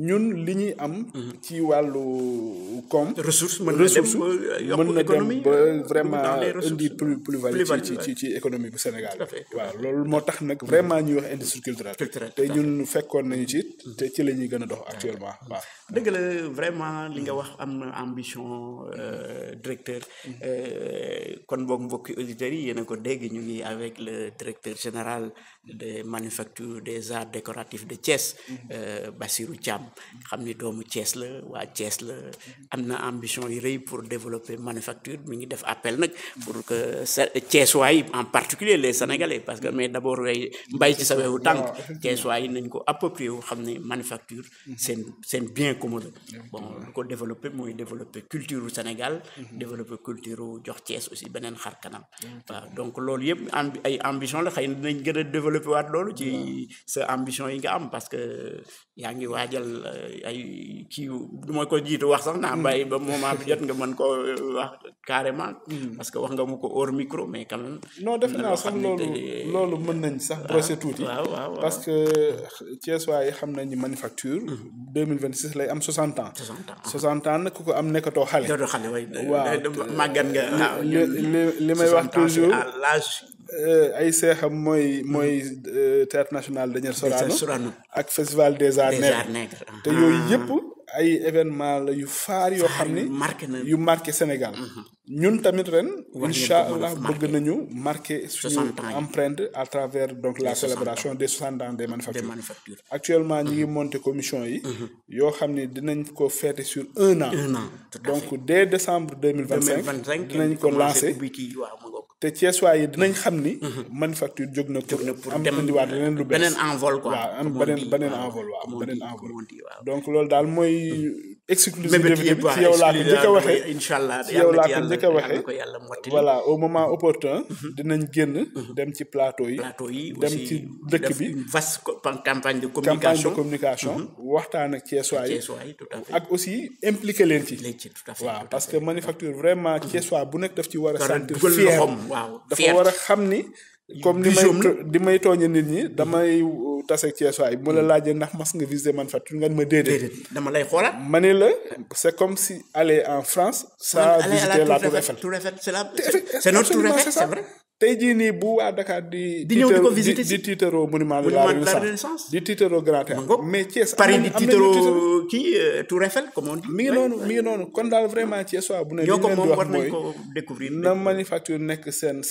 ñun li ñuy am ci wàllu koom ressource mën na dem ba vraiment indi plus-value ci économie bu Sénégal waaw loolu moo tax nag vraiment ñuy wax industrie culturelle te ñun fekkoon nañu ci te ci la ñuy gën a dox actuellement waaw dëgg la vraiment li nga wax am na ambition directeur kon boog mbokki auditeurs yi yéen a ko dégg ñu ngi avec le directeur général des manufactures des arts décoratifs de Thiès Bassirou Thiam xam ni doomu Thiès la waa Thiès la am na ambition yu rëy pour développer manufacture mi ngi def appel nag pour que Thiès waay en particulier les Sénégalais parce que mais d'abord way mbay ci sa wewu tànk Thiès waay nañ ko approprier wu xam ne manufacture seen bien commun bon lu ko développer mooy développer culture Sénégal développer culture jox Thiès aussi beneen xar kanam waaw donc loolu yëpp ay ambition la xëy na dinañ gën a développer waat loolu ci sa ambition yi nga am parce que yaa ngi waajal ay kii du ma ko jiitu wax sax naa bàyyi ba moment bi jot nga mën ko wax carrément parce que wax nga mu ko hors micro mais quand même non def naa sax loolu mën nañ sax brosser tuuti parce que Thiès waaye xam nañu manufacture 2026 lay am 60 ans 60 ans nag ku ko am nekkatoo xale waaw màggan nga li may wax toujours ay seexam mooy théâtre national Daniel Sorano ak festival des arts nègres te yooyu yëpp ay événement la yu faar yoo xam ni yu marqué Sénégal ñun tamit ren incha allah bëgg nañu marqué suñu empreinte à travers donc la célébration des 60 ans des manufactures actuellement ñi ngi monter commission yi yoo xam ni dinañ ko fêter sur un an donc dès décembre 2025 dinañ ko lancer te Thiessois yi dinañ xam ni manufacture jóg na pour am indiwaat leneen lu bees beneen envol quoi waaw am beneen envol waaw beneen envol donc loolu daal mooy exclusivité bi ci yow laa ko njëkk a waxee inshallah ci yow laa ko njëkk a waxee voilà au moment opportun dinañ génn dem ci plateau yi dem ci dëkk bi vaste campagne de communication waxtaan ak Thiessois yi ak aussi impliquer leen ci waaw parce que manufacture vraiment Thiessois bu nekk daf ci war a sentir fier dafa war a xam ni comme ni may tooñe nit ñi damay tase ak Thiessois yi bu ma la laajee ndax mas nga visiter manufacture nga ma déedéet dama lay xoolaat ma ne la c'est comme si aller en France sans visiter la Tour Eiffel c'est notre Tour Eiffel c'est vrai tey jii nii bu waa Dakar di ñëw di ko visiter di tiitaroo monument de la Renaissance di tiitaroo Grand Théâtre mais Thiès Paris di tiitaroo kii Tour Eiffel comme on dit mi ngi noonu kon daal vraiment Thiessois bu ne ñoo ko moom war nañ mooy ko découvrir na manufacture nekk seen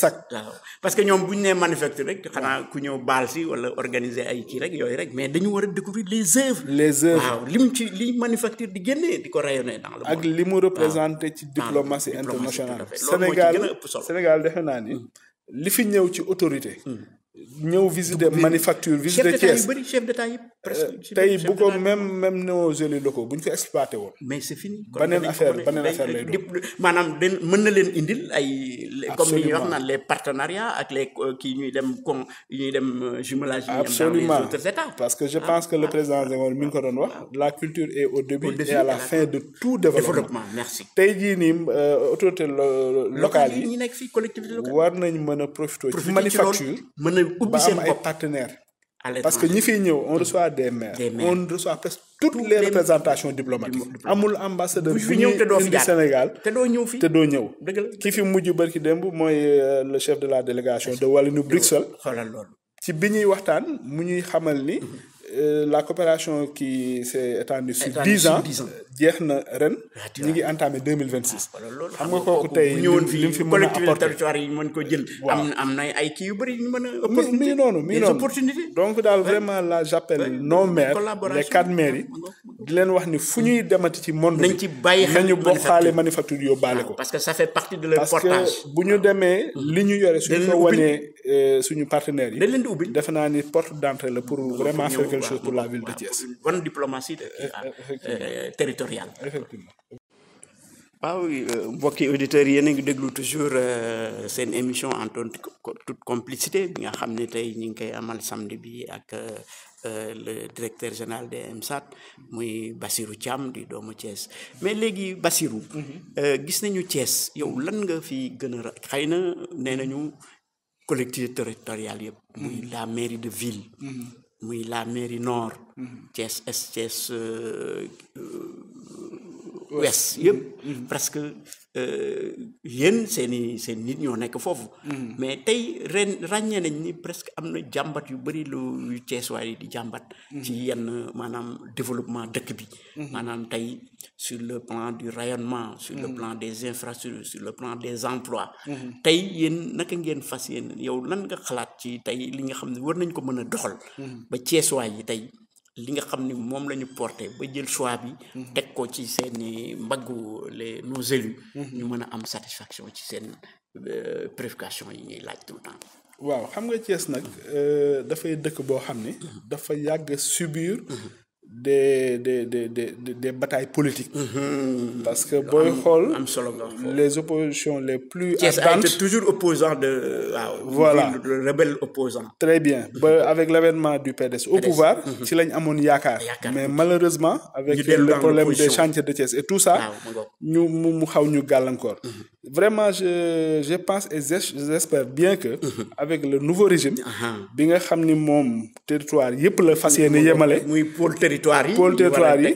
sac waaw parce que ñoom bu ñu nee manufacture rek xanaa ku ñëw baal si wala organiser ay kii rek yooyu rek mais dañu war a découvrir les œuvres waaw li manufacture di génnee di ko rayonner dans le monde ak li mu représenté ci diplomatie internationale Sénégal defe naa ni li fi ñëw ci autorité ñëw visiter manufacture visiter Thiès chef d'état yi presque tey bu ko même nos élus locaux bu ñu ko exploité woon mais c'est fini beneen affaire lay doon maanaam mën na leen indil ay comme ni ñuy wax naan les partenariats ak les kii ñuy dem jumelage yi absolument dans les autres états parce que je pense que le président Senghor mi ngi ko doon wax la culture est au début et à la fin de tout développement merci tey jii nii autorités locales yi ñi nekk fii collectivité locale war nañ mën a profiter ci manufacture mën a ubbi seen ay partenaires parce que ñi fiy ñëw on reçoit des maires on reçoit presque toutes les représentations diplomatiques amul ambassadeur bu ñëw indi Sénégal te doo ñëw fii te doo ñëw ki fi mujj barki démb mooy le chef de la délégation de Wallonie Bruxelles xoolal loolu ci bi ñuy waxtaan mu ñuy xamal ni la coopération qui s'est étendue sur 10 ans jeex na ren ñu ngi entamé 2026 xam nga kooku tey ñëwoon fii li mu fi mën a collectivité apporter territoire yi mën ko jël am na ay kii yu bëri ñu mën a mi ngi noonu opportunités donc daal vraiment là j'appelle nos maires les 4 maires yi di leen wax ni fu ñuy demati ci monde nañ ci bàyyi xel nañu bokkaale manufacture yóbbaale ko parce que ça fait partie de leur portage parce que bu ñu demee li ñu yore suñu ko wanee suñu partenaires yi dañ leen di ubbi defe naa ni porte d'entrée la pour vraiment faire quelque chose pour la ville de Thiès une bonne diplomatie territoriale effectivement waaw mbokki auditeurs yéen a ngi déglu toujours seen émission en toute complicité bi nga xam ne tey ñu ngi koy amal samedi bi ak le directeur général de EMSAT muy Bassirou Thiam di doomu Thiès mais léegi Bassirou gis nañu Thiès yow lan nga fi gën a xëy na nee nañu collectivité territoriale yëpp muy la mairie de ville muy la mairie nord Thiès est Thiès ouest yëpp presque yéen seen nit ñoo nekk foofu mais tey ren ràññee nañ ni presque am na jàmbat yu bëri lu Thiessois yi di jàmbat ci yenn maanaam développement dëkk bi maanaam tey sur le plan du rayonnement sur le plan des infrastructures sur le plan des emplois tey yéen naka ngeen fas yéen yow lan nga xalaat ci tey li nga xam ne war nañ ko mën a doxal ba Thiessois yi tey li nga xam ni moom la ñu porté ba jël choix bi teg ko ci seeni mbaggu nos élus ñu mën a am satisfaction ci seen préoccupation yi ñuy laaj tout le temps waaw xam nga Thiès nag dafay dëkk boo xam ni dafa yàgg subir des batailles politiques parce que booy xool les oppositions les plus ardentes Thiès a été toujours opposant de voilà de rebelle opposant très bien ba avec l'avènement du PDS au pouvoir ci lañ amoon yaakaar mais malheureusement avec le problème des chantiers de Thiès et tout ça ñu mu xaw ñu gàllankoor vraiment je pense et j'espère bien que avec le nouveau régime bi nga xam ni moom territoire yëpp la fas yéene yemale muy pôle territoire yi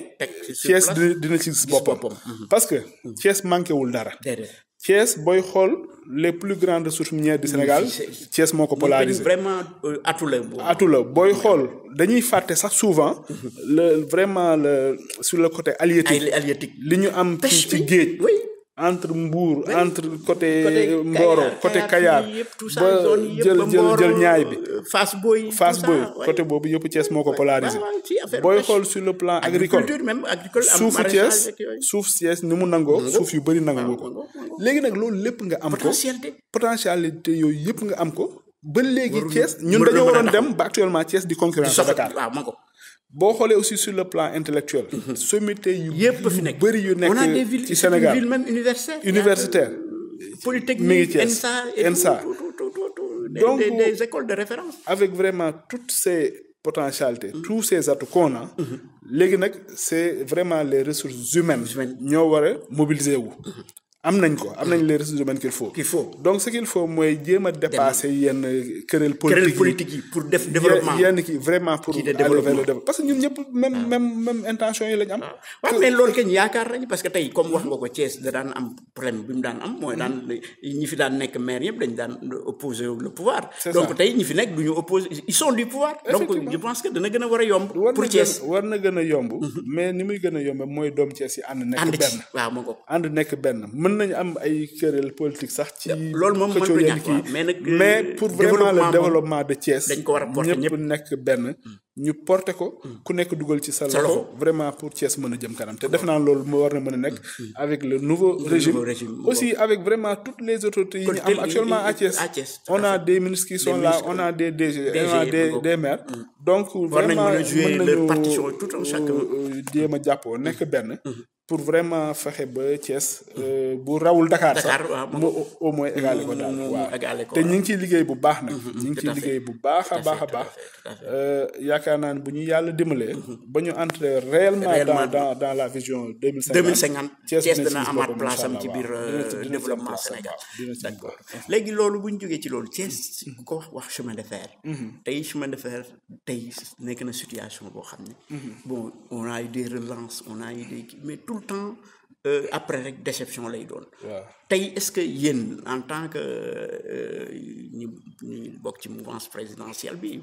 Thiès dina ci gis boppam parce que Thiès manqué wul dara Thiès booy xool les plus grandes ressources minières du Sénégal Thiès moo ko polarisé vraiment atu la booy xool dañuy fàtte sax souvent vraiment sur le côté halieutique li ñu am ci géej entre Mbour entre côté Mboro côté Kayar ba jël ñaay bi Fass Boye côté boobu yëpp Thiès moo ko polarisé booy xool sur le plan agricole suufu Thiès ni mu nangoo suuf yu bëri nangoo ko léegi nag loolu lépp nga am ko potentialité yooyu yëpp nga am ko ba léegi Thiès ñun dañoo waroon dem ba actuellement Thiès di concurrence Dakar boo xoolee aussi sur le plan intellectuel sommité yu bëri yu nekk ci Sénégal ville même universitaire polytechnique ENSA donc des écoles de référence avec vraiment toutes ces potentialités tous ces atouts qu'on a léegi nag c'est vraiment les ressources humaines ñoo war a mobiliser wu am nañ les ressources humaines qu'il faut donc ce qu'il faut mooy jéem a dépasser yenn querelle politique yi pour def développement yenn ki vraiment pour aller vers le développement parce que ñun ñëpp même intention yi lañ am waaw mais loolu kenn yaakaar nañu parce que tey comme wax nga ko Thiès da daan am problème bi mu daan am mooy daan ñi fi daan nekk maire yëpp dañ daan opposer le pouvoir donc tey ñi fi nekk du ñu opposer ils sont du pouvoir donc je pense que dana gën a war a yomb pour Thiès war na gën a yomb mais ni muy gën a yomb mooy doom Thiès yi ànd nekk benn waaw ma ko ànd nekk benn mën nañu am ay querelle politique sax ci loolu moom mën ko ñàkk mais pour vraiment le développement de Thiès dañ ko war a porter ñëpp nekk benn ñu porter ko ku nekk dugal ci sa loxo vraiment pour Thiès mën a jëm kanam te def naa loolu moo war na mën a nekk avec le nouveau régime aussi avec vraiment toutes les autorités yi ñu am actuellement à Thiès on a des ministres qui sont là on a des DG on a des maires donc vraiment mën nañu jéem a jàppoo nekk benn pour vraiment fexe ba Thiès bu rawul Dakar sax mu au moins égalé ko daal waaw te ñu ngi ciy liggéey bu baax nag ñu ngi ciy liggéey bu baax a baax yaakaar naa ne bu ñu yàlla dimbalee ba ñu entrer réellement dans la vision 2050 Thiès dana amaat place am ci biir développement Sénégal d'accord léegi loolu bu ñu jógee ci loolu Thiès ko wax chemin de fer tey chemin de fer tey nekk na situation boo xam ne bon on a eu des relances on a eu des mais tout le temps après rek déception lay doon tey est-ce que yéen en tant que ñu bokk ci mouvance présidentielle bi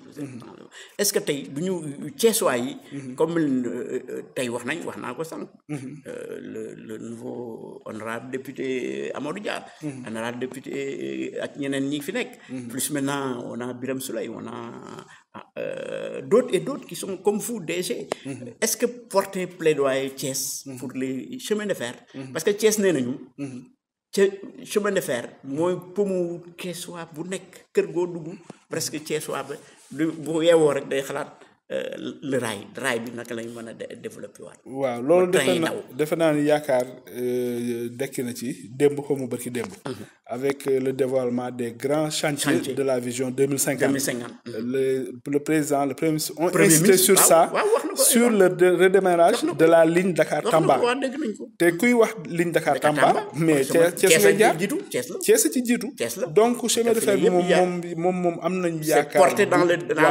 est-ce que tey du ñu Thiessois yi comme tey wax naa ko sànq le nouveau honorable député Amadou Dia honorable député ak ñeneen ñi fi nekk plus maintenant on a Birame Souleye on a d'autres et d'autres qui sont comme vous DG est-ce que porter plaidoyer Thiès pour les chemins de fer parce que Thiès nee nañu ca chemin de fer mooy pomu Thiessois bu nekk kër goo dugg presque Thiessois ba bu yeewoo rek day xalaat le rail bi naka lañ mën a développer waat waaw loolu defe naa ni yaakaar dekk na ci démb ko mu barki démb avec le dévoilement des grands chantiers de la vision 2050 le président le premier ministre ont insisté sur ça sur le redémarrage de la ligne Dakar-Tamba te kuy wax ligne Dakar-Tamba mais Thiès ngay jaar Thiès ci jiitu donc chemin de fer bi moom am nañ yaakaar porté dans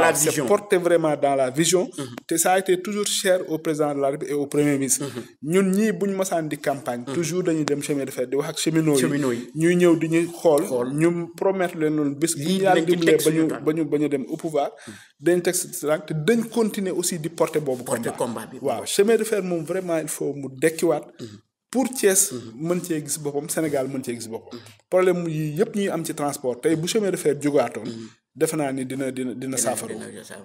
la vision c'est porté vraiment dans la vision te ça a été toujours cher au président de la République et au premier ministre ñun ñii buñ masaan di campagne toujours dañuy dem chemin de fer di wax ak cheminots yi ñuy ñëw di ñu xool ñu promettre leen loolu bés bu ñu yàlla dimbalee ba ñu dem au pouvoir dañ teg te dañ continuer aussi di porter boobu combat bi waaw chemin de fer moom vraiment il faut mu dekkiwaat pour Thiès mën cee gis boppam Sénégal mën cee gis boppam problème yi yëpp ñuy am ci transport tey bu chemin de fer jógaatoon defe naa ni dina saafaru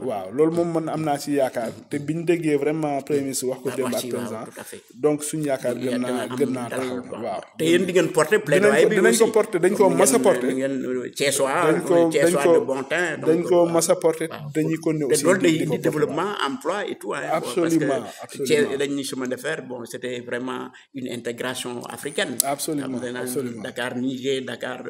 waaw loolu moom man am naa ci yaakaar te bi ñu déggee vraiment premier ministre wax ko démb ak président donc suñu yaakaar gën naa taxaw waaw te yéen di ngeen porter plaidoyer bi dinañ ko porter dañ ko mas a porter dañ ko mas a porter dañuy continuer aussi loolu day indi développement emploi et tout absolument parce que dañuy chemin de fer bon c'était vraiment une intégration africaine absolument Dakar Niger Dakar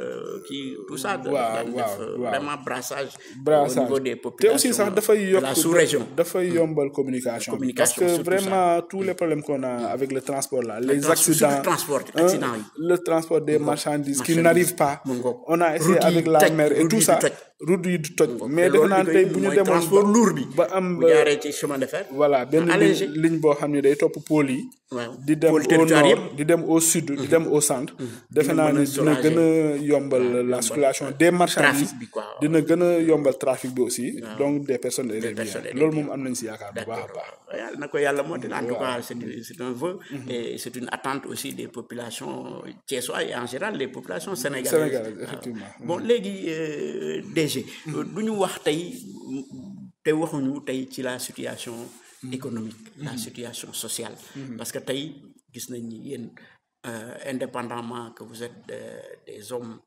kii tout ça vraiment brassage au niveau des populations te aussi sax dafay yokk la sous-région dafay yombal communication parce que vraiment tous les problèmes qu'on a avec le transport là les accidents le transport des marchandises qui n'arrivent pas on a essayé avec la mer et tout ça route yi du toj. mais defe naa tey bu ñu demoon transport lourd bi ba am bu jaaree ci chemin de fer. voilà benn ligne boo xam ne day topp pôle yi. di dem au nord di dem au sud di dem au centre. defe naa ne dina gën a yombal la circulation des marchandises dina gën a yombal trafic bi aussi. donc des personnes et des biens loolu moom am nañ si yaakaar bu baax a baax. yàlla na ko yàlla moo en tout cas c'est un vœu et c'est une attente aussi des populations thiessoises et en général les populations sénégalaises. Effectivement. Bon léegi DG du ñu wax tey te waxuñu tey ci la situation économique la situation sociale parce que tey gis nañ ni yéen indépendamment que vous êtes des hommes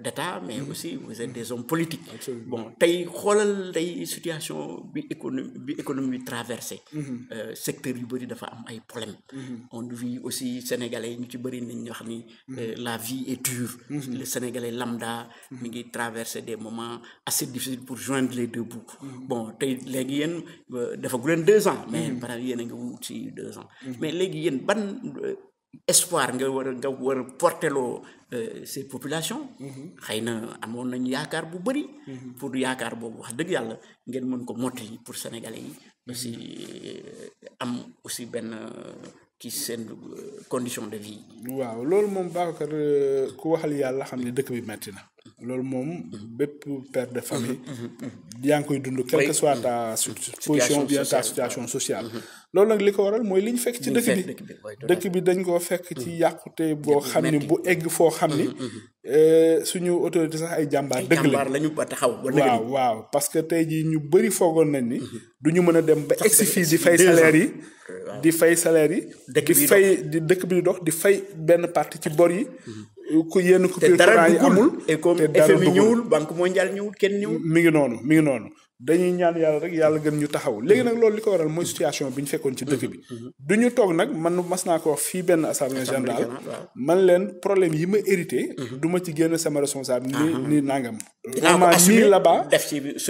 d'État mais aussi vous êtes des hommes politiques. Bon tey xoolal tey situation bi économie bi traversé secteur yu bëri dafa am ay problèmes. On vit aussi sénégalais ñu ci bëri nañ ñoo xam ni la vie est dure. Le sénégalais lambda mi ngi traverser des moments assez difficiles pour joindre les deux bouts. Bon tey léegi yéen dafa gu leen 2 ans mais par exemple yéen a ngi wut ci 2 ans mais léegi yéen ban espoir nga war a porteloo ces populations. xëy na amoon nañu yaakaar bu bëri. pour yaakaar boobu wax dëgg yàlla ngeen mën ko mottali pour sénégalais yi aussi am aussi benn ci seen condition de vie. waaw loolu moom Babacar ku waxal yàlla xam ne dëkk bi metti na. loolu moom bépp père de famille. yaa ngi koy dund quelle que soit ta position bien ta situation sociale. loolu nag li ko waral mooy li ñu fekk ci dëkk bi dañ koo fekk ci yàqute boo xam ni bu egg foo xam ni suñu autorité sax ay jàmbaar dëgg lañu ba taxaw waaw parce que tey jii ñu bëri foogoon nañ ni du ñu mën a dem ba egsi fii di fay salaire yi di fay dëkk bi di dox di fay benn partie ci bor yi ku yenn coupure courant yi amul te dara FMI ñëwul banque mondiale ñëwul kenn ñëwul mi ngi noonu dañuy ñaan yàlla rek yàlla gën ñu taxaw léegi nag loolu li ko waral mooy situation bi ñu fekkoon ci dëkk bi du ñu toog nag man mas naa ko wax fii benn assemblée générale man leen problème yi ma hérité du ma ci génn sama responsable ni nangam vraiment nii là-bas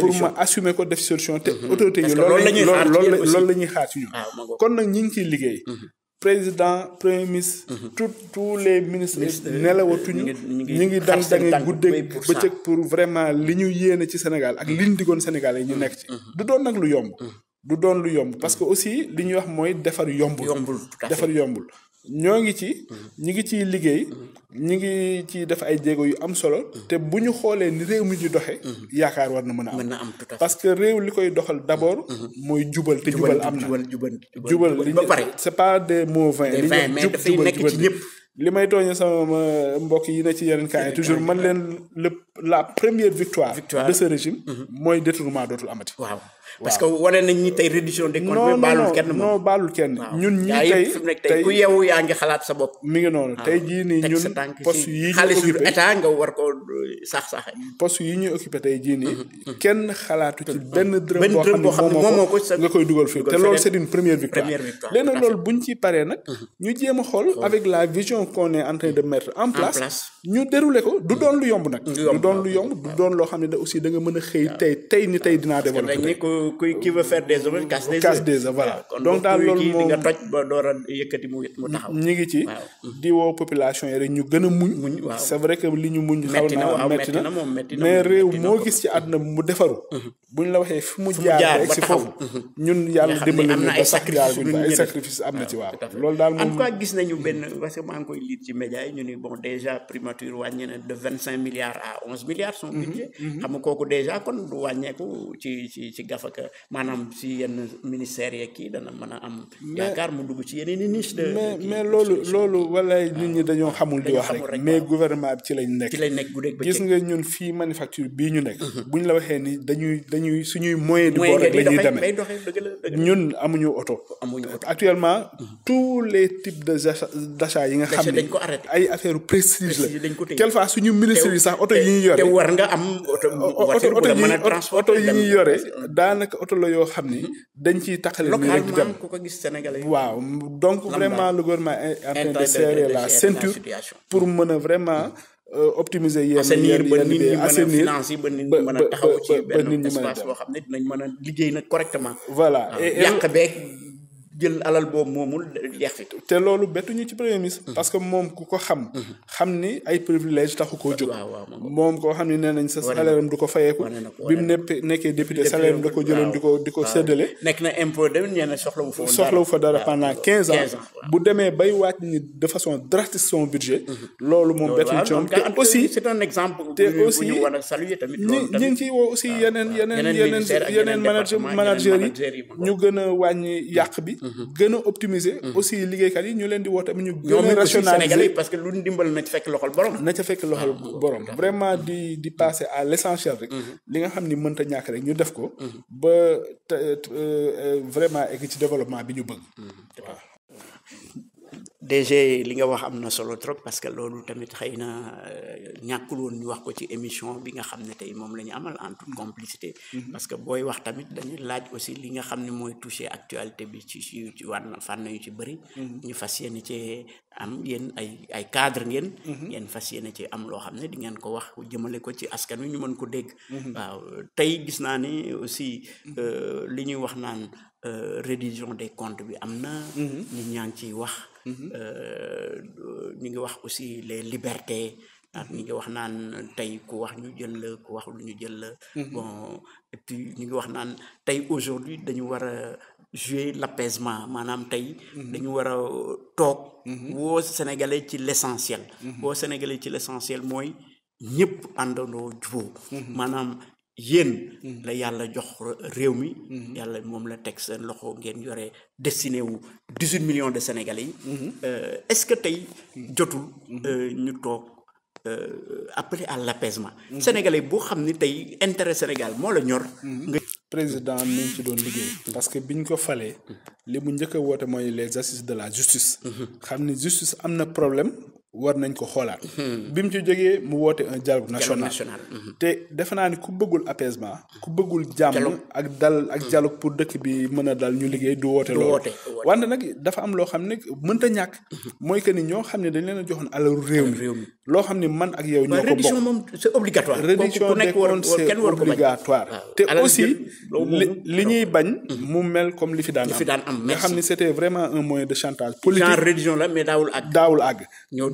pour ma assumer ko def solution te autorité yi loolu la ñuy xaar ci ñun kon nag ñi ngi ciy liggéey président premier ministre tous les ministres nelawatuñu ñu ngi dangi guddeeg bëccëg pour vraiment li ñu yéene ci Sénégal ak li ñu diggoon Sénégal yi ñu nekk ci du doon nag lu yomb parce que aussi li ñuy wax mooy defar yombul ñoo ngi ciy liggéey ñu ngi ci def ay jéego yu am solo te bu ñu xoolee ni réew mi di doxe yaakaar war na mën a am parce que réew li koy doxal d'abord mooy jubal te jubal am na jubal li c'est pas des mots vains li jubal li may tooñe sama mbokk yi ne ci yeneen cas yi toujours man leen la première victoire de ce régime mooy détournement dootul amati parce que wane nañ ni tey réduction des comptes baalul kenn ñun ñi tey ku yeewu yaa ngi xalaat sa bopp mi ngi noonu tey jii nii ñun poste yi ñu occupé état nga war ko sax-saxe poste yi ñuy occupé tey jii nii kenn xalaatu ci benn dërëm boo xam ne moomoo ko nga koy dugal fii te loolu c'est une première victoire léegi nag loolu buñ ci paree nag ñu jéem a xool avec la vision qu'on est en train de mettre en place ñu dérouler ko du doon lu yomb nag du doon loo xam ne da aussi da nga mën a xëy tey ni tey dinaa développer qui veut faire des hommes casse des œufs voilà donc daal loolu moom nga toj ba door a yëkkati mu taxaw ñi ngi ci di woo population yi rek ñu gën a muñ c'est vrai que li ñu muñ xaw na metti na mais réew moo gis ci àdduna mu defaru buñ la waxee fi mu jaar rek si foofu ñun yàlla dimbali ñu ba sax jaar buñ ay sacrifice am na ci waaw loolu daal moom en tout cas gis nañu benn parce que maa ngi koy lire ci média yi ñu ni bon déjà primature wàññi na de 25 milliards à 11 milliards son budget xam nga kooku déjà kon du wàññeeku ci gafaka maanaam si yenn ministères yeeg kii dana mën a am yaakaar mu dugg ci yeneen i niche de mais loolu wala nit ñi dañoo xamul di wax rek mais gouvernement bi ci lañ nekk gis nga ñun fii manufacture bii ñu nekk buñ la waxee ni dañuy suñuy moyen du bord rek la ñuy demee ñun amuñu oto actuellement tous les types d'achat yi nga xam ne ay affaire prestige la quelquefois suñu ministre yi sax oto yi ñuy yore te war nga am oto yi ñuy yore daanaka oto la yoo xam ni dañ ciy taxale nii rek di dem ku ko gis Sénégalais waaw donc vraiment le gouvernement est en train de serrer la ceinture pour mën a vraiment optimiser yenn assainir ba nit ñi mën a taxaw ci benn espace boo xam ne dinañ mën a liggéey nag correctement voilà yàq beeg jël alal boobu moomul jeex fi. te loolu bettuñu ci premier ministre. parce que moom ku ko xam. xam ni ay privilège taxu koo jóg. moom koo xam ni nee nañ sa salaire am du ko fayeeku. bi mu nekkee député salaire am da ko jëloon di ko séddale. nekk na impôt de ñenn soxlawu fa dara pendant 15 ans. bu demee bay wàcc ni de façon drastique son budget. loolu moom bettuñu ci moom te aussi c'est un exemple. te aussi ñu war a saluer tamit. ñi ngi ciy woo aussi yeneen manager yi ñu gën a wàññi yàq bi. gën a optimiser. aussi liggéeykat yi ñu leen di woo tamit ñu gën a rationaliser parce que lu ndimbal na ci fekk loxol borom. na ca fekk loxol borom vraiment di passer à l'essentiel rek. li nga xam ni mënta ñàkk rek ñu def ko. ba vraiment egg ci développement bi ñu bëgg. waaw. DG li nga wax am na solo trop parce que loolu tamit xëy na ñàkkul woon ñu wax ko ci émission bi nga xam ne tey moom la ñu amal en toute complicité. parce que booy wax tamit dañuy laaj aussi li nga xam ne mooy toucher actualité bi ci wàllu fànn yu ci bëri. ñu fas yéene ci am yéen ay cadre ngeen. ngeen fas yéene ci am loo xam ne di ngeen ko wax jëmale ko ci askan wi ñu mën ko dégg. waaw tey gis naa ni aussi li ñuy wax naan reddition des comptes bi am na. nit ñaa ngi ciy wax. ñu ngi wax aussi les libertés ak ñu ngi wax naan tey ku wax ñu jël la ku wax lu ñu jël la. bon et puis ñu ngi wax naan tey aujourd'hui dañu war a jouer l'apaisement maanaam tey dañu war a toog woo Sénégalais ci l'essentiel. woo Sénégalais ci l'essentiel mooy ñëpp àndandoo jubóo. maanaam yéen la yàlla jox réew mi. yàlla moom la teg seen loxo ngeen yore destiné wu 18 millions de Sénégalais yi. est-ce que tey jotul ñu toog appeler à l'apaisement. Sénégalais boo xam ni tey intérêt Sénégal moo la ñor. président mi ngi ci doon liggéey. parce que biñ ko falee li mu njëkk a woote mooy les assises de la justice. xam ni justice am na problème. war nañ ko xoolaat. bi mu ci jógee mu woote un dialogue national. te defe naa ni ku bëggul apaisement. ku bëggul jàmm ak dal ak dialogue pour dëkk bi mën a dal ñu liggéey du woote loolu. wante nag dafa am loo xam ne mënta ñàkk. mooy que ni ñoo xam ne dañ leen a joxoon alalu réew mi. loo xam ne man ak yow ñoo ko bokk. reddition moom c'est obligatoire. reddition des comptes c'est obligatoire. te aussi li ñuy bañ. mu mel comme li fi daan am. nga xam ni c'était vraiment un moyen de chantage politique. genre reddition la mais daawul àgg.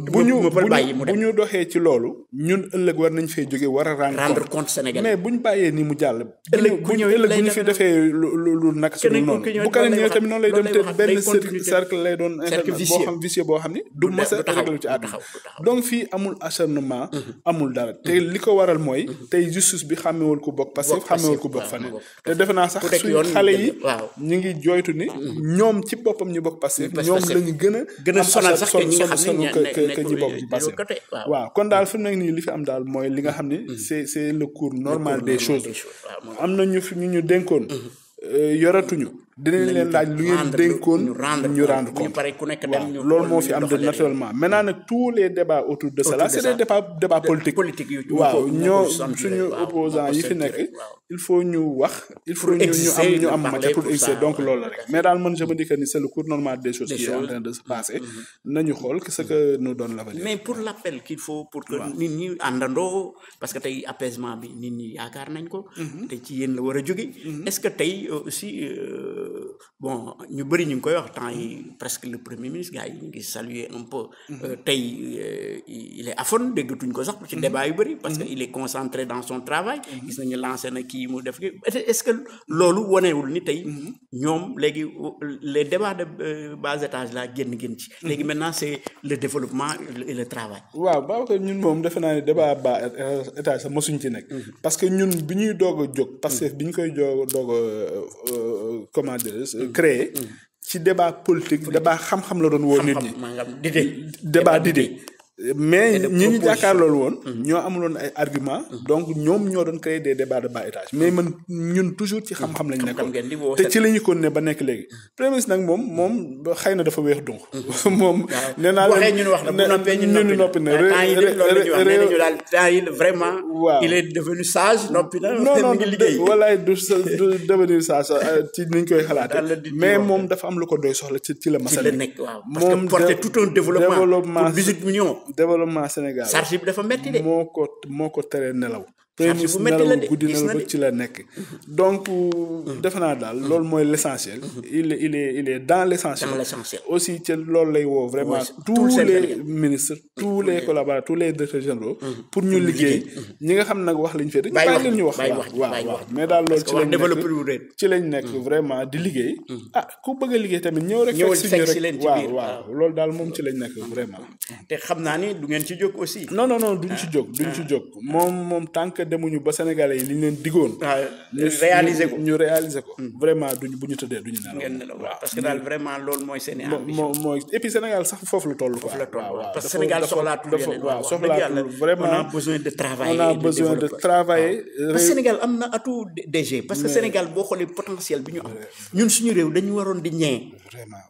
bu ñu doxee ci loolu ñun ëllëg war nañ fee jóge war a rendre compte Sénégal mais bu ñu bàyyee ni mu jàll ëllëg bu ñu fi defee lu naka su noonu bu keneen ñëwee tamit noonu lay dem te benn cercle lay doon boo xam vicieux boo xam ni du mës a régler ci àdduna donc fii amul acharnement amul dara te li ko waral mooy tey justice bi xàmmewul ku bokk Pastef xàmmewul ku bokk faneen te defe naa sax suñ xale yi ñu ngi jooytu ni ñoom ci boppam ñu bokk Pastef ñoom lañu gën a sonal sax ñi bokk ci Pastef waaw kon daal fi mu nekk nii li fi am daal mooy li nga xam ni c'est le cours normal des choses am na ñu dénkoon yoratuñu dinañ leen laaj lu ngeen dénkoon ñu rendre compte waaw loolu moo fi am de naturellement maintenant nag tous les débats autour de cela c'est des débats politiques waaw ñoo suñu opposants yi fi nekk il faut ñu wax il faut ñu am matière pour exister donc loolu la rek mais daal man je me dis que ni c'est le cours normal des choses qui est en train de se passer nañu xool ce que nous donne l'avenir mais pour l'appel qu'il faut pour que nit ñi àndandoo parce que tey apaisement bi nit ñi yaakaar nañ ko te ci yéen la war a jóge est-ce que tey aussi bon ñu bëri ñu ngi koy wax temps yi presque le premier ministre gars yi ñu ngi saluer un peu tey il est aphone déggatuñ ko sax ci débat yu bëri parce que il est concentré dans son travail gis nañu lancé na kii mu def est-ce que loolu wanewul ni tey ñoom léegi les débats de bas étage là génn ci léegi maintenant c'est le développement et le travail waaw baaw ko ñun moom defe naa ne débat bas étage sax mosuñ ci nekk parce que ñun bi ñuy doog a jóg parce que bi ñu koy doog a comment dire créé ci débat politique débat xam-xam la doon woo nit ñi débat d'idée mais ñi ñu jàkkaar loolu woon ñoo amuloon ay argument donc ñoom ñoo doon créer des débats de bas étage mais man ñun toujours ci xam-xam lañ nekkoon te ci la ñu kon ne ba nekk léegi premier ministre nag moom xëy na dafa weex donc moom nee naa la ñu noppi na ñu daal temps yi vraiment waaw il est devenu sage noppi na non walaay du devenir sage ci niñ koy xalaate mais moom dafa am lu ko doy soxla ci la masala nekk waaw parce que porter tout un développement pour 18 millions développement Sénégal charge bi dafa metti de moo ko tere nelaw premier ministre nelaw guddi na ba ci la nekk donc defe naa daal loolu mooy l'essentiel il est dans l'essentiel aussi ci loolu lay woo vraiment tous les ministres tous les collaborateurs tous les directeurs généraux pour ñu liggéey ñi nga xam nag wax lañ fee dañu bàyyi leen ñu wax waaw mais daal loolu ci lañ nekk vraiment di liggéey ku bëgg a liggéey tamit ñëw rek fekk si rek waaw loolu daal moom ci lañ nekk vraiment te xam naa ni du ngeen ci jóg aussi non duñ ci jóg moom tant que demuñu ba Sénégalais yi li ñu leen digoon ñu réaliser ko vraiment duñu bu ñu tëddee duñu nelaw parce que daal vraiment loolu mooy seen ambition mooy et puis Sénégal sax foofu la toll quoi parce que Sénégal soxlaatul vraiment on a besoin de travailler parce que Sénégal am na atout DG parce que Sénégal boo xoolee potentiel bi ñu am ñun suñu réew dañu waroon di ñee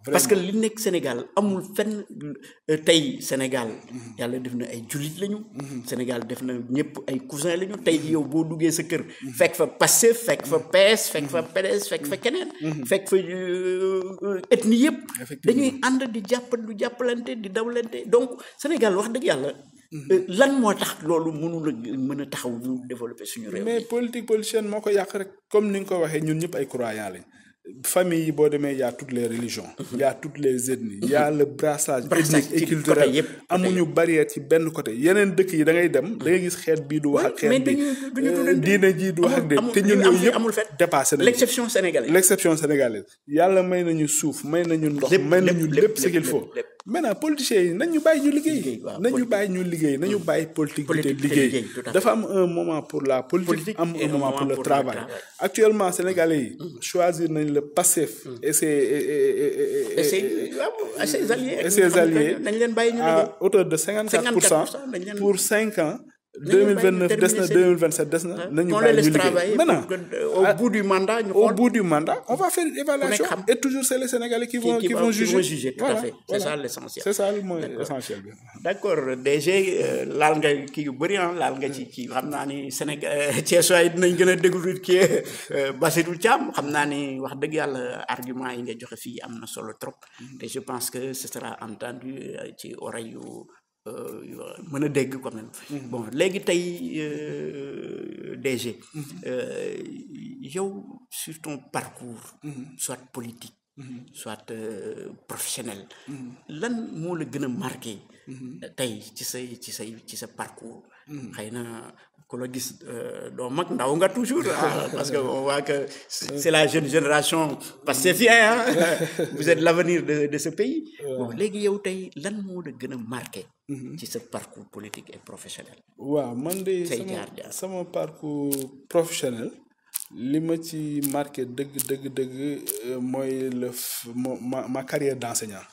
parce que li nekk Sénégal amul fenn tey Sénégal yàlla def na ay jullit lañu Sénégal def na ñëpp ay cousin lañu tey yow boo duggee sa kër fekk fa Pastef fekk fa PS fekk fa PDS fekk fa keneen fekk fa ethnie yëpp dañuy ànd di jàppalante di dawlante donc Sénégal wax dëgg yàlla lan moo tax loolu mën a taxaw ñu développer suñu réew mais politicienne moo ko yàq rek comme ni nga ko waxee ñun ñëpp ay croyants lañ famille yi boo demee y a toutes les religions y a toutes les ethnies y a le brassage ethnique et culturel amuñu barrière ci benn côté yeneen dëkk yi da ngay dem da ngay gis xeet bii du wax ak xeet bi diine ji du wax ak de te ñun yooyu yëpp dépassé nañu l'exception sénégalaise yàlla may nañu suuf may nañu ndox may nañu lépp ce qu'il faut maintenant politiciens yi nañu bàyyi ñu liggéey nañu bàyyi politique bi te liggéey dafa am un moment pour la politique am un moment pour le travail actuellement sénégalais yi choisir nañ le Pastef et ses alliés à hauteur de 54% pour 5 ans 2029 des na 2027 des na nañu bàyyi ñu liggéey maintenant au bout du mandat on va faire une évaluation et toujours c'est les Sénégalais qui vont juger tout à fait c'est ça l'essentiel c'est ça mooy essentiel bi d'accord DG laal nga kii yu bëri laal nga ci kii xam naa ni Sénégal Thiessois yi dinañ gën a découvrir kii Bassirou Thiam xam naa ni wax dëgg yàlla argument yi nga joxe fii am na solo trop te je pense que ce sera entendu ci oreille yu mën a dégg quand même bon léegi tey DG yow sur ton parcours soit politique soit professionnel lan moo la gën a marqué tey ci sa parcours xëy na ku la gis doo mag ndaw nga toujours parce que on voit que c'est la jeune génération pastefienne vous êtes l'avenir de ce pays bon léegi yow tey lan moo la gën a marqué ci sa parcours politique et professionnel waaw man de sama parcours professionnel li ma ci marqué dëgg mooy ma carrière d'enseignant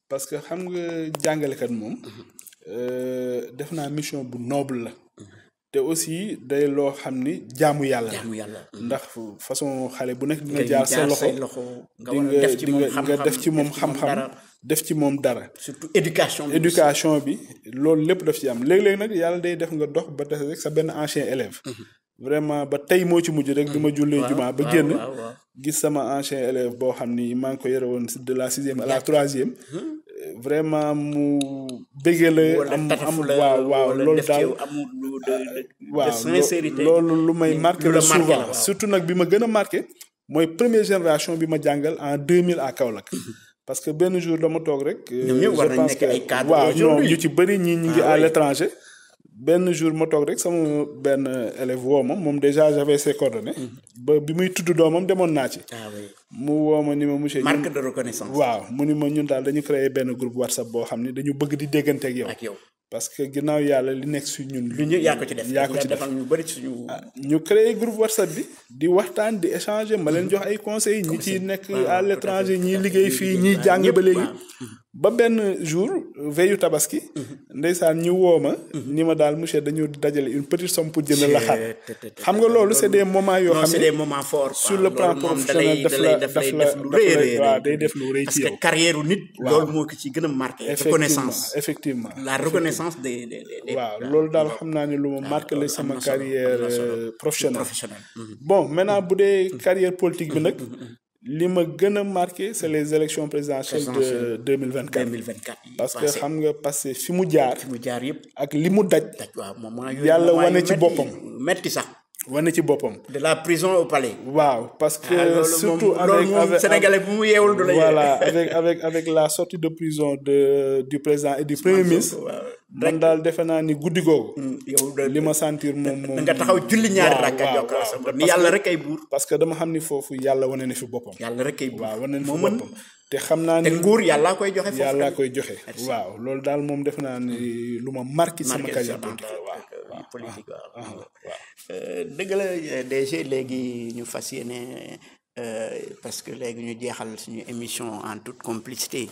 parce que xam nga jàngalekat moom def naa mission bu noble la te aussi day loo xam ni jaamu yàlla ndax façon xale bu nekk dina jaar sa loxo di nga def ci moom xam-xam def ci moom dara surtout éducation bi loolu lépp daf ci am léeg-léeg nag yàlla day def nga dox ba des rek sa benn ancien élève vraiment ba tey moo ci mujj rek bi ma jullee jumaa ba génn gis sama ancien élève boo xam ni maa ngi ko yore woon de la 6e à la 3e vraiment mu bëggee la am waaw loolu daal loolu lu may marqué la souvent surtout nag bi ma gën a marqué mooy première génération bi ma jàngal en 2000 à Kaolack parce que benn jour dama toog rek je pense que waaw ñoom ñu ci bëri ñi ngi à l'étranger benn jour ma toog rek sama benn élève woo ma moom déjà j'avais ses coordonnées ba bi muy tudd doomam demoon naa ci mu woo ma ni ma monsieur marque de reconnaissance waaw mu ni ma ñun daal dañu créer benn groupe WhatsApp boo xam ni dañu bëgg di déggante ak yow parce que ginnaaw yàlla li nekk su ñun yaa ko ci def ñu bëri suñu ñu créer groupe WhatsApp bi di waxtaan di échanger ma leen jox ay conseils ñi ciy nekk à l'étranger ñiy liggéey fii ñiy jàng ba léegi ba benn jour veillu tabaski ndeysaan ñu woo ma ni ma daal monsieur dañu dajale une petite somme pour jënd la xar xam nga loolu c'est des moments yoo xam ne c'est des moments forts sur le plan professionnel waaw day def lu rëy ci yow parce que carrière nit loolu moo ko ci gën a marqué reconnaissance effectivement la reconnaissance des waaw loolu daal xam naa ne lu ma marqué la sama carrière professionnelle bon maintenant bu dee carrière politique bi nag li ma gën a marqué c'est les élections présidentielles de 2024 parce que xam nga passé fi mu jaar yëpp ak li mu daj waaw yàlla wane ci boppam metti sax wane ci boppam de la prison au palais waaw parce que surtout avec sénégalais bu mu yeewul du la voilà avec la sortie de prison du président et du premier ministre man daal defe naa ni guddi googu li ma sentir moom nga taxaw julli ñaari rakka jokk ni yàlla rek ay buur parce que dama xam ni foofu yàlla wane na fi boppam yàlla rek ay buur waaw wane na fi boppam te xam naa ni nguur yàllaa koy joxe foofu yàllaa koy joxe waaw loolu daal moom defe naa ni lu ma marqué sama carrière politique waaw dëgg la DG léegi ñu fas yéene parce que léegi ñu jeexal suñu émission en toute complicité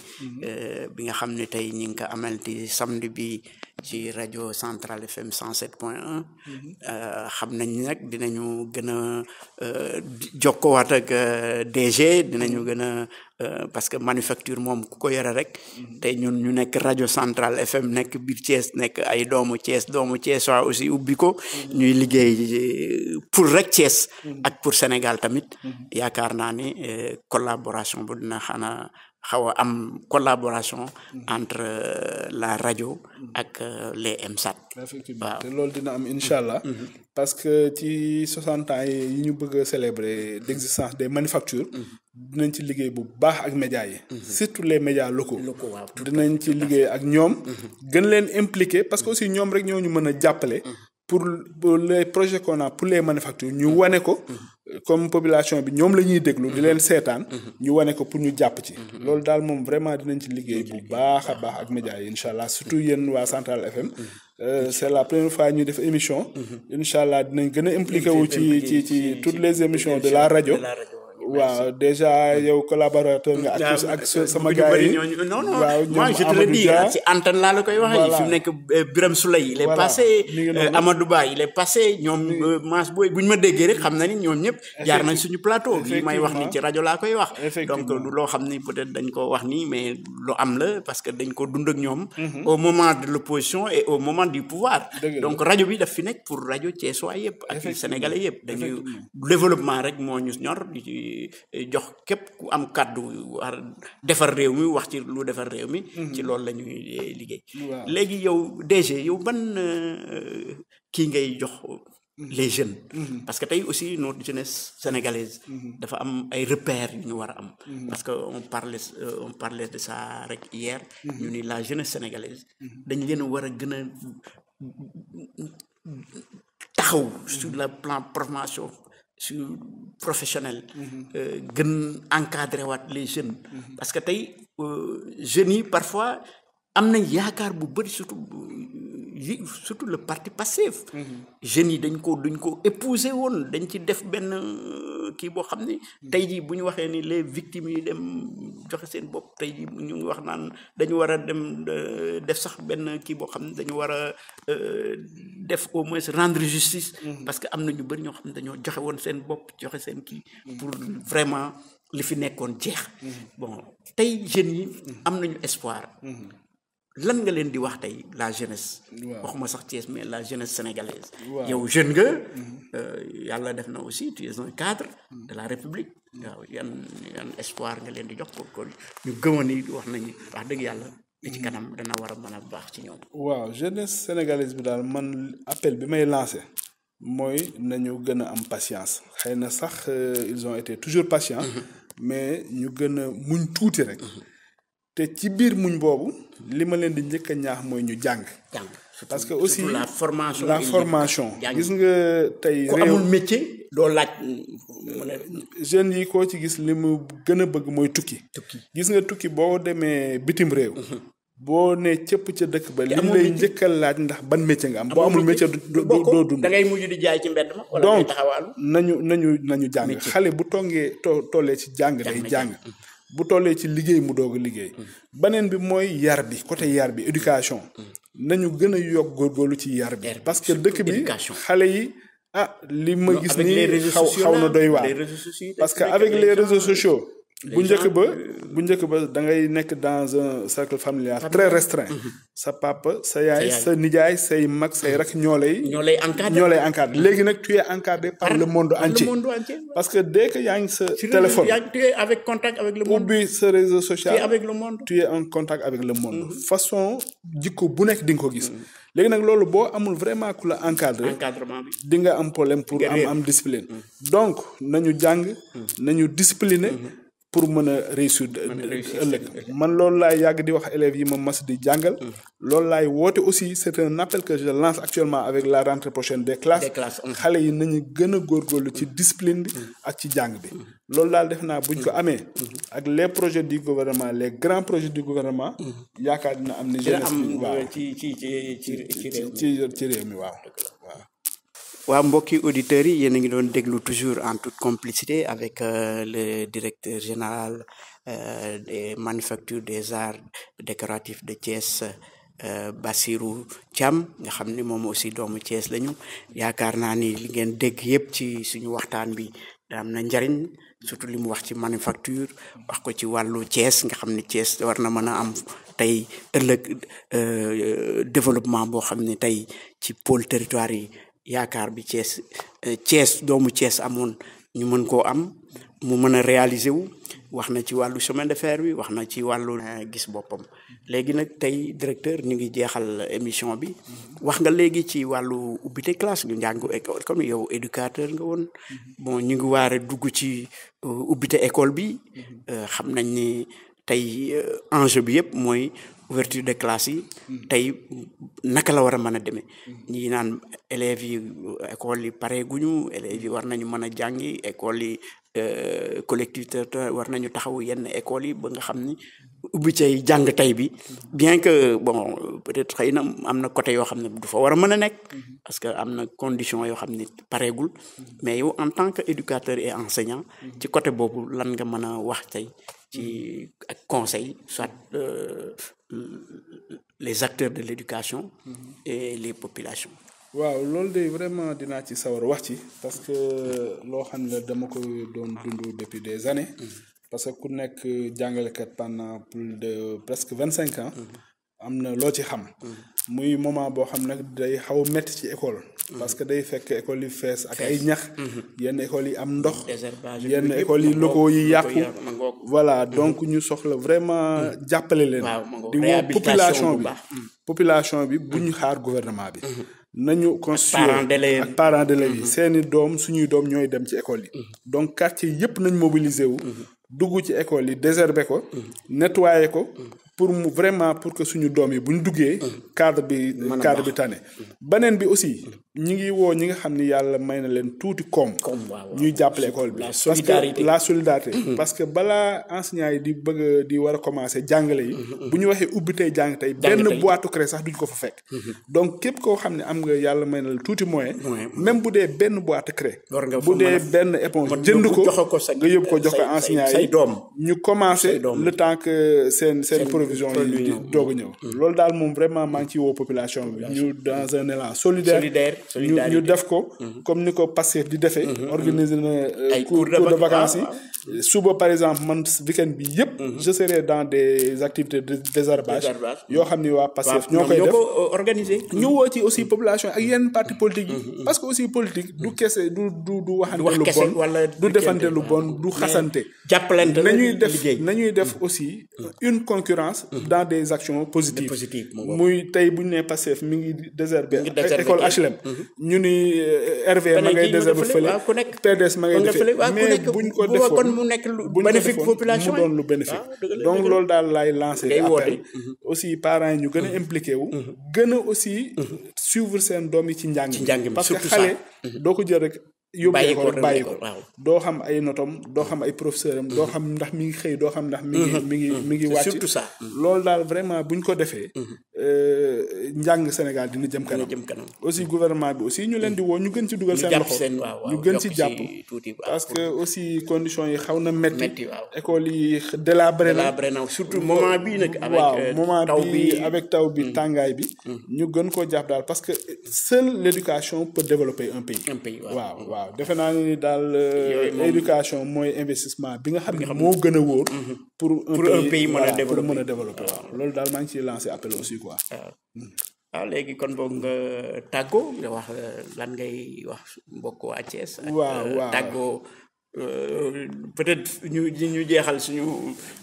bi nga xam ne tey ñi ngi ko amal ci samedi bi ci rajo Central FM 107.1 xam nañ nag dinañu gën a jokkowaat ak DG dinañu gën a parce que manufacture moom ku ko yore rek tey ñun ñu nekk rajo Central FM nekk biir Thiès nekk ay doomu Thiès waa aussi ubbi ko ñuy liggéey pour rek Thiès ak pour Sénégal tamit yaakaar naa ni collaboration bu dina xanaa xaw a am collaboration entre la rajo ak les MSAT. effectivement te loolu dina am incha allah. parce que ci 60 ans yi ñu bëgg a célébrer d'existence des manufactures. dinañ ci liggéey bu baax ak médias yi. surtout les médias locaux. dinañ ci liggéey ak ñoom. gën leen impliquer parce que aussi ñoom rek ñoo ñu mën a jàppale. pour les projets qu'on a pour les manufactures ñu wane ko. comme population bi ñoom la ñuy déglu di leen seetaan ñu wane ko pour ñu jàpp ci loolu daal moom vraiment dinañ ci liggéey bu baax a baax ak médias yi incha allah surtout yéen waa Central FM c'est la première fois ñu def émission incha allah dinañ gën a impliqué wu ci toutes les émissions de la rajo waaw déjà yow collaborateur nga ak sama gars yi non moi je te le dis ci antenne laa la koy waxee fi mu nekk Birame Souleye il est passé Amadou Ba il est passé ñoom Mass Boy bu ñu ma déggee rek xam na ni ñoom ñëpp jaar nañ suñu plateau lii may wax ni ci rajo laa koy wax donc du loo xam ni peut-être dañ ko wax nii mais lu am la parce que dañ ko dund ak ñoom au moment de l'opposition et au moment du pouvoir donc rajo bi daf fi nekk pour rajo Thiessois yëpp ak sénégalais yëpp dañuy développement rek moo ñu ñor jox képp ku am kàddu war defar réew mi wax ci lu defar réew mi ci loolu la ñuy liggéey léegi yow DG yow ban kii ngay jox les jeunes parce que tey aussi notre jeunesse sénégalaise dafa am ay repères yu ñu war a am parce que on parlait de ça rek hier ñu ni la jeunesse sénégalaise dañ leen war a gën a taxaw sur le plan formation sur professionnel gën encadré waat les jeunes parce que tey jeunes yi parfois am nañ yaakaar bu bëri surtout le parti Pastef jeunes yi dañ ko épouser woon dañ ci def benn kii boo xam ne tey jii bu ñu waxee ni les victimes yi dem joxe seen bopp tey jii ñu ngi wax naan dañu war a dem def sax benn kii boo xam ne dañu war a def au moins rendre justice parce que am na ñu bëri ñoo xam ne dañoo joxe woon seen bopp joxe seen kii pour vraiment li fi nekkoon jeex bon tey jeunes yi am nañu espoir lan nga leen di wax tey la jeunesse waxuma sax Thiès mais la jeunesse sénégalaise yow jeune nga yàlla def na aussi tu es un cadre de la République waaw yan espoir nga leen di jox pour que ñu gëmoon ni wax nañu wax dëgg yàlla li ci kanam dana war a mën a baax ci ñoom waaw jeunesse sénégalaise bi daal man appel bi may lancé mooy nañu gën a am patience xëy na sax ils ont été toujours patients mais ñu gën a muñ tuuti rek te ci biir muñ boobu li ma leen di njëkk a ñaax mooy ñu jàng parce que aussi la formation gis nga tey ku amul métier doo laaj jeunes yi koo ci gis li mu gën a bëgg mooy tukki gis nga tukki boo demee bitim réew boo ne cëpp ca dëkk ba li lay njëkk a laaj ndax ban métier nga am boo amul métier doo dund da ngay mujj di jaay ci mbedd ma wala donc taxawaalu nañu jàng xale bu tollee ci jàng day jàng bu tollee ci liggéey mu doog a liggéey beneen bi mooy yar bi côté yar bi éducation nañu gën a yokk góorgóorlu ci yar bi parce que dëkk bi xale yi li ma gis nii xaw na doy waar parce que avec les réseaux sociaux bu njëkk ba da ngay nekk dans un cercle familial très restreint. sa papa sa yaay sa nijaay say mag say rak ñoo lay encadré léegi nag tu es encadré par le monde entier parce que dès que yaa ngi sa téléphone tu es avec contact avec le monde ubbi sa réseau social tu es avec le monde tu es en contact avec le monde façon jikko bu nekk di nga ko gis léegi nag loolu boo amul vraiment ku la encadrement bi di nga am problème pour am discipline donc nañu jàng nañu discipliner pour mën a réussir ëllëg man loolu laay yàgg di wax élèves yi ma mas di jàngal loolu laay woote aussi c'est un appel que je lance actuellement avec la rentrée prochaine des classes xale yi nañu gën a góorgóorlu ci discipline bi ak ci jàng bi loolu daal def naa buñ ko amee ak les projets du gouvernement les grands projets du gouvernement yaakaar dina am ni jeunesse bi waaw ci réew mi waaw waaw mbokki auditeurs yi yéen a ngi doon déglu toujours en toute complicité avec le directeur général des manufactures des arts décoratifs de Thiès Bassirou Thiam nga xam ni moom aussi doomu Thiès lañu yaakaar naa ni li ngeen dégg yëpp ci suñu waxtaan bi am na njariñ surtout li mu wax ci manufacture wax ko ci wàllu Thiès nga xam ni Thiès war na mën a am tey ëllëg développement boo xam ne tey ci pôle territoire yi yaakaar bi Thiès doomu Thiès amoon ñu mën koo am mu mën a réaliser wu wax na ci wàllu chemin de fer bi wax na ci wàllu gis boppam léegi nag tey directeur ñu ngi jeexal émission bi wax nga léegi ci wàllu ubbite classe gu njàngu école comme yow éducateur nga woon bon ñu ngi waare dugg ci ubbite école bi xam nañ ni tey enjeu bi yëpp mooy ouverture de classe yi tey naka la war a mën a demee ñi naan élèves yi école yi pare guñu élèves yi war nañu mën a jàngi école yi collectivité war nañu taxawu yenn écoles yi ba nga xam ni ubbi cay jàng tey bi bien que bon peut-être xëy na am na côté yoo xam ne du fa war a mën a nekk parce que am na condition yoo xam ne pareegul mais yow en tant que éducateur et enseignant ci côté boobu lan nga mën a wax tey ci ak conseil soit les acteurs de l'éducation et les populations. waaw loolu de vraiment dinaa ci sawar wax ci parce que loo xam ne dama ko doon dund depuis des années parce que ku nekk jàngalekat pendant plus de presque 25 ans am na loo ci xam muy moment boo xam nag day xaw a métti ci école parce que day fekk école yi fees ak ay ñax yenn écoles yi am ndox yenn écoles yi locaux yi yàqu voilà donc ñu soxla vraiment jàppale leen di woo population bi bu ñu xaar gouvernement bi nañu constituer ak parents d'élèves yi seeni doom suñuy doom ñooy dem ci école yi donc quartier yëpp nañ mobiliser wu dugg ci école yi désherber ko nettoyer ko pour mu vraiment pour que suñu doom yi bu ñu duggee cadre bi tane beneen bi aussi ñi ngi woo ñi nga xam ni yàlla may na leen tuuti koom ñuy jàppale école bi parce que la solidarité parce que balaa enseignants yi di bëgg di war a commencer jàngale yi bu ñu waxee ubbi tey jàng tey benn boîte craie sax duñ ko fa fekk donc képp koo xam ne am nga yàlla may na la tuuti moyen même bu dee benn boîte craie bu dee benn éponge jënd ko nga yóbbu ko jox ko enseignants yi ñu commencer le temps que seen provision yi di doog a ñëw loolu daal moom vraiment maa ngi ci woo population bi ñu dans un élan solidaire ñu def ko comme ni ko Pastef di defee organiser na cours de vacances yi suba par exemple man week-end bi yëpp je serai dans des activités de désherbage yoo xam ni waa Pastef ñoo koy def organiser ñu woo ci aussi population ak yenn parti politique yi parce que aussi politique du kese du waxante lu bon du defante lu bon du xasante jàppalante nañuy def aussi une concurrence dans des actions positives muy tey bu ñu nee Pastef mi ngi désherber école HLM ñu ni RV ma ngay désherber fële PDS ma ngay defee mais buñ ko defoon mu nekk lu bénéfique population mu doon lu bénéfique donc loolu daal laay lancer appel aussi parents yi ñu gën a impliqué wu gën a aussi suivre seen doom yi ci njàng parce que xale doo ko jël rek yóbbu ko rek bàyyi ko doo xam ay notom doo xam ay professeur am doo xam ndax mi ngi xëy doo xam ndax mi ngi wàcc loolu daal vraiment buñ ko defee njàng Sénégal dina jëm kanam aussi gouvernement bi aussi ñu leen di woo ñu gën ci dugal seen loxo ñu gën ci jàpp parce que aussi conditions yi xaw na métti école yi délabré na surtout moment bii nag avec taw bi tàngaay bi ñu gën koo jàpp daal parce que seule l'éducation peut développer un pays waaw defe naa ni daal éducation mooy investissement bi nga xam ne moo gën a wóor pour un pays mën a développer waaw loolu daal maa ngi ciy lancer appel aussi quoi waaw léegi kon boog nga tàggoo nga wax lan ngay wax mbokk waa Thiès waaw tàggoo peut-être ñu jeexal suñu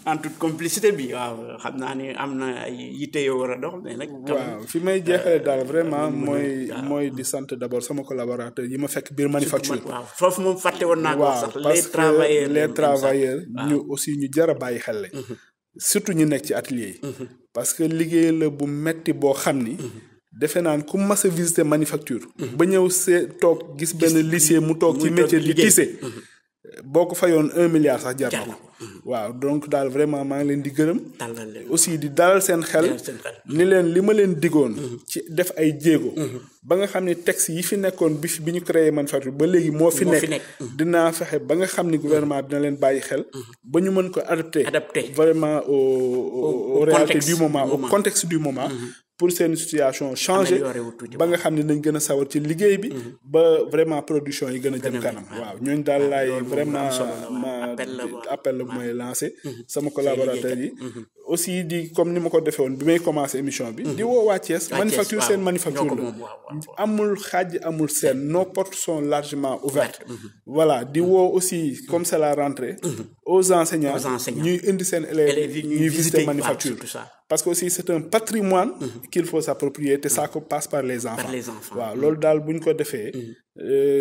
en toute complicité bi waaw xam naa ni am na ay yitte yoo war a dox mais nag waaw fi may jeexale daal vraiment mooy di sant d'abord sama collaborateur yi ma fekk biir manufacture waaw foofu moom fàtte woon naa ko sax les travailleurs ñu aussi ñu jar a bàyyi xel lañ surtout ñu nekk ci atelier yi parce que liggéey la bu metti boo xam ni defe naan ku mas a visiter manufacture ba ñëw toog gis benn lycée mu toog ci métier di tisser boo ko fayoon 1 milliard sax jar na ko waaw donc daal vraiment maa ngi leen di gërëm aussi di dalal seen xel ni leen li ma leen digoon ci def ay jéego ba nga xam ne texte yi fi nekkoon bi ñu créé manufacture ba léegi moo fi nekk dinaa fexe ba nga xam ni gouvernement dina leen bàyyi xel ba ñu mën ko adapté vraiment aux réalités du moment au contexte du moment pour seen situation changer ba nga xam ne nañ gën a sawar ci liggéey bi ba vraiment production yi gën a jëm kanam waaw ñooñu daal laay vraiment appel la mooy lancé sama collaborateurs yi aussi di comme ni ma ko defee woon bi may commencé émission bi di woo waa Thiès manufacture seen manufacture la amul xaaj amul seen nos portes sont largement ouvertes voilà di woo aussi comme c'est la rentrée aux enseignants ñuy indi seen élèves ñuy visiter manufacture parce que aussi c'est un patrimoine qu'il faut s'approprier te ça passe par les enfants waaw loolu daal bu ñu ko defee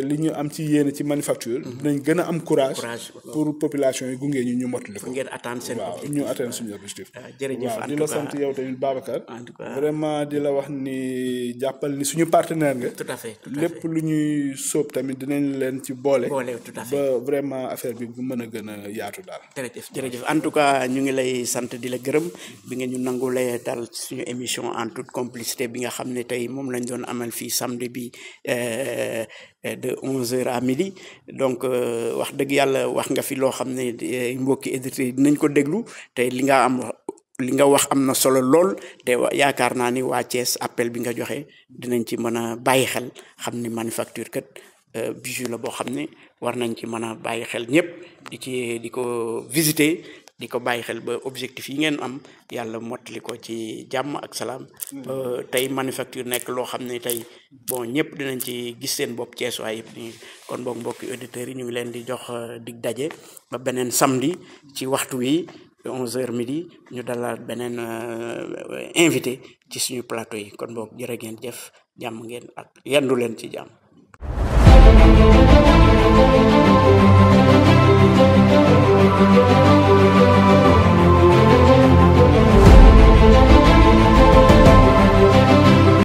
li ñu am ci yéene ci manufacture dinañ gën a am courage pour population yi gunge ñu mottali ko waaw ñu atteindre suñu objectif waaw di la sant yow tamit Babacar vraiment di la wax ni jàppal ni suñu partenaire nga lépp lu ñuy sóob tamit dinañ leen ci boole ba vraiment affaire bi bu mën a gën a yaatu daal jërëjëf en tout cas ñu ngi lay sant di la gërëm bi nga ñu nangulee dal suñu émission en toute complicité bi nga xam ne tey moom lañ doon amal fii samedi bi de 11h à midi donc wax dëgg yàlla wax nga fi loo xam ne mbokki éditeurs yi dinañ ko déglu te li nga wax am na solo lool te yaakaar naa ni waa Thiès appel bi nga joxe dinañ ci mën a bàyyi xel xam ni manufacture kat bijou la boo xam ne war nañ ci mën a bàyyi xel ñëpp di ko visiter di ko bàyyi xel ba objectif yi ngeen am yàlla mottali ko ci jàmm ak salaam tey manufacture nekk loo xam ne tey bon ñëpp dinañ ci gis seen bopp Thiès waaye yëpp ni kon boog mbokki auditeurs yi ñu ngi leen di jox dig daje ba beneen samedi ci waxtu wi 11h midi ñu dalal beneen invité ci suñu plateau yi kon boog jërë ngeen jëf jàmm ngeen ak yendu leen ci jàmm.